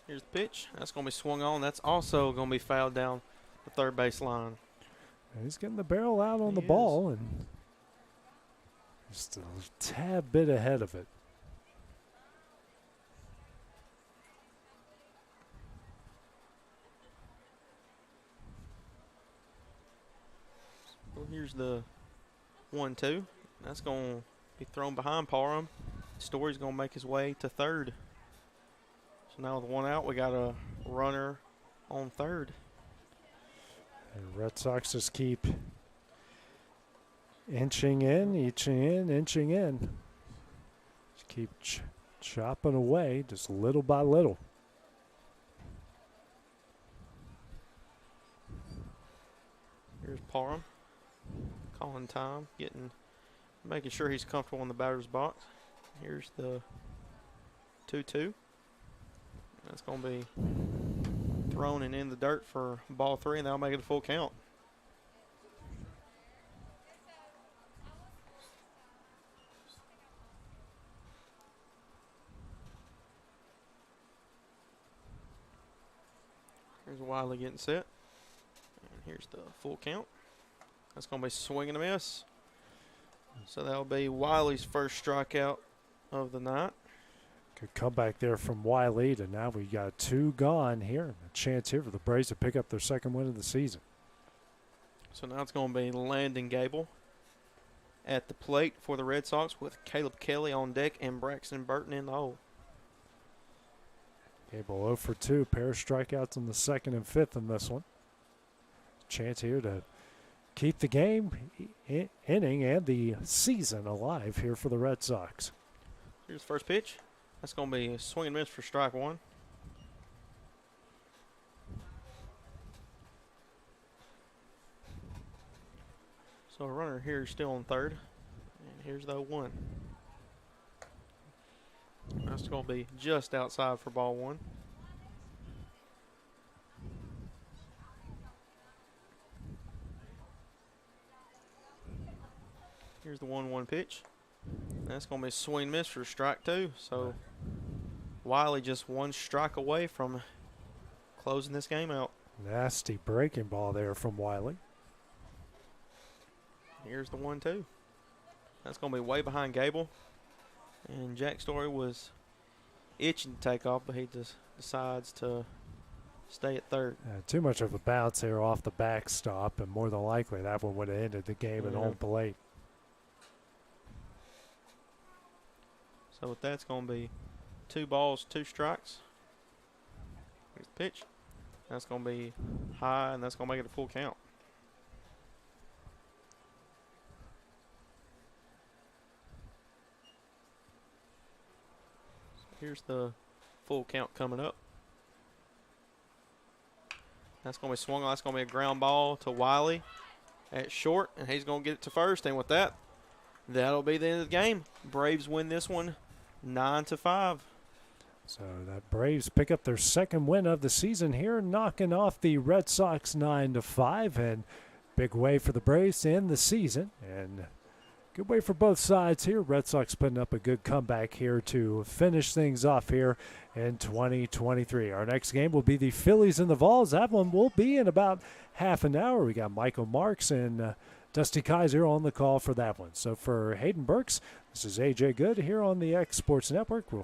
Here's the pitch. That's going to be swung on. That's also going to be fouled down the third base line. And he's getting the barrel out on the ball and just a tad bit ahead of it. Well, here's the 1-2. That's going to be thrown behind Parham. Story's going to make his way to third. So now with 1 out, we got a runner on third. And Red Sox just keep inching in. Just keep chopping away just little by little. Here's Parham calling time, making sure he's comfortable in the batter's box. Here's the 2-2. That's going to be thrown and in the dirt for ball 3, and that'll make it a full count. Here's Wiley getting set. And here's the full count. That's going to be swing and a miss. So that'll be Wiley's first strikeout of the night. Good comeback there from Wiley, and now we got 2 gone here. A chance here for the Braves to pick up their second win of the season. So now it's going to be Landon Gable at the plate for the Red Sox with Caleb Kelly on deck and Braxton Burton in the hole. Gable 0 for 2, pair of strikeouts in the second and fifth in this one. Chance here to keep the game, inning, and the season alive here for the Red Sox. Here's the first pitch. That's going to be a swing and miss for strike 1. So a runner here is still on third. And here's the 1. That's going to be just outside for ball 1. Here's the 1-1 pitch. That's going to be a swing miss for strike 2. So Wiley just 1 strike away from closing this game out. Nasty breaking ball there from Wiley. Here's the 1-2. That's going to be way behind Gable. And Jack Story was itching to take off, but he just decides to stay at third. Too much of a bounce here off the backstop, and more than likely that one would have ended the game at home plate. So with that, it's going to be 2 balls, 2 strikes. Here's the pitch. That's going to be high, and that's going to make it a full count. So here's the full count coming up. That's going to be swung on. That's going to be a ground ball to Wiley at short, and he's going to get it to first. And with that, that'll be the end of the game. Braves win this one 9-5. So that Braves pick up their second win of the season here, knocking off the Red Sox 9-5, and big way for the Braves to end the season. And Good way for both sides here. Red Sox putting up a good comeback here to finish things off here in 2023. Our next game will be the Phillies and the Vols. That one will be in about half an hour. We got Michael Marks and Dusty Kaiser on the call for that one. So for Hayden Burks, this is AJ Good here on the X Sports Network. We'll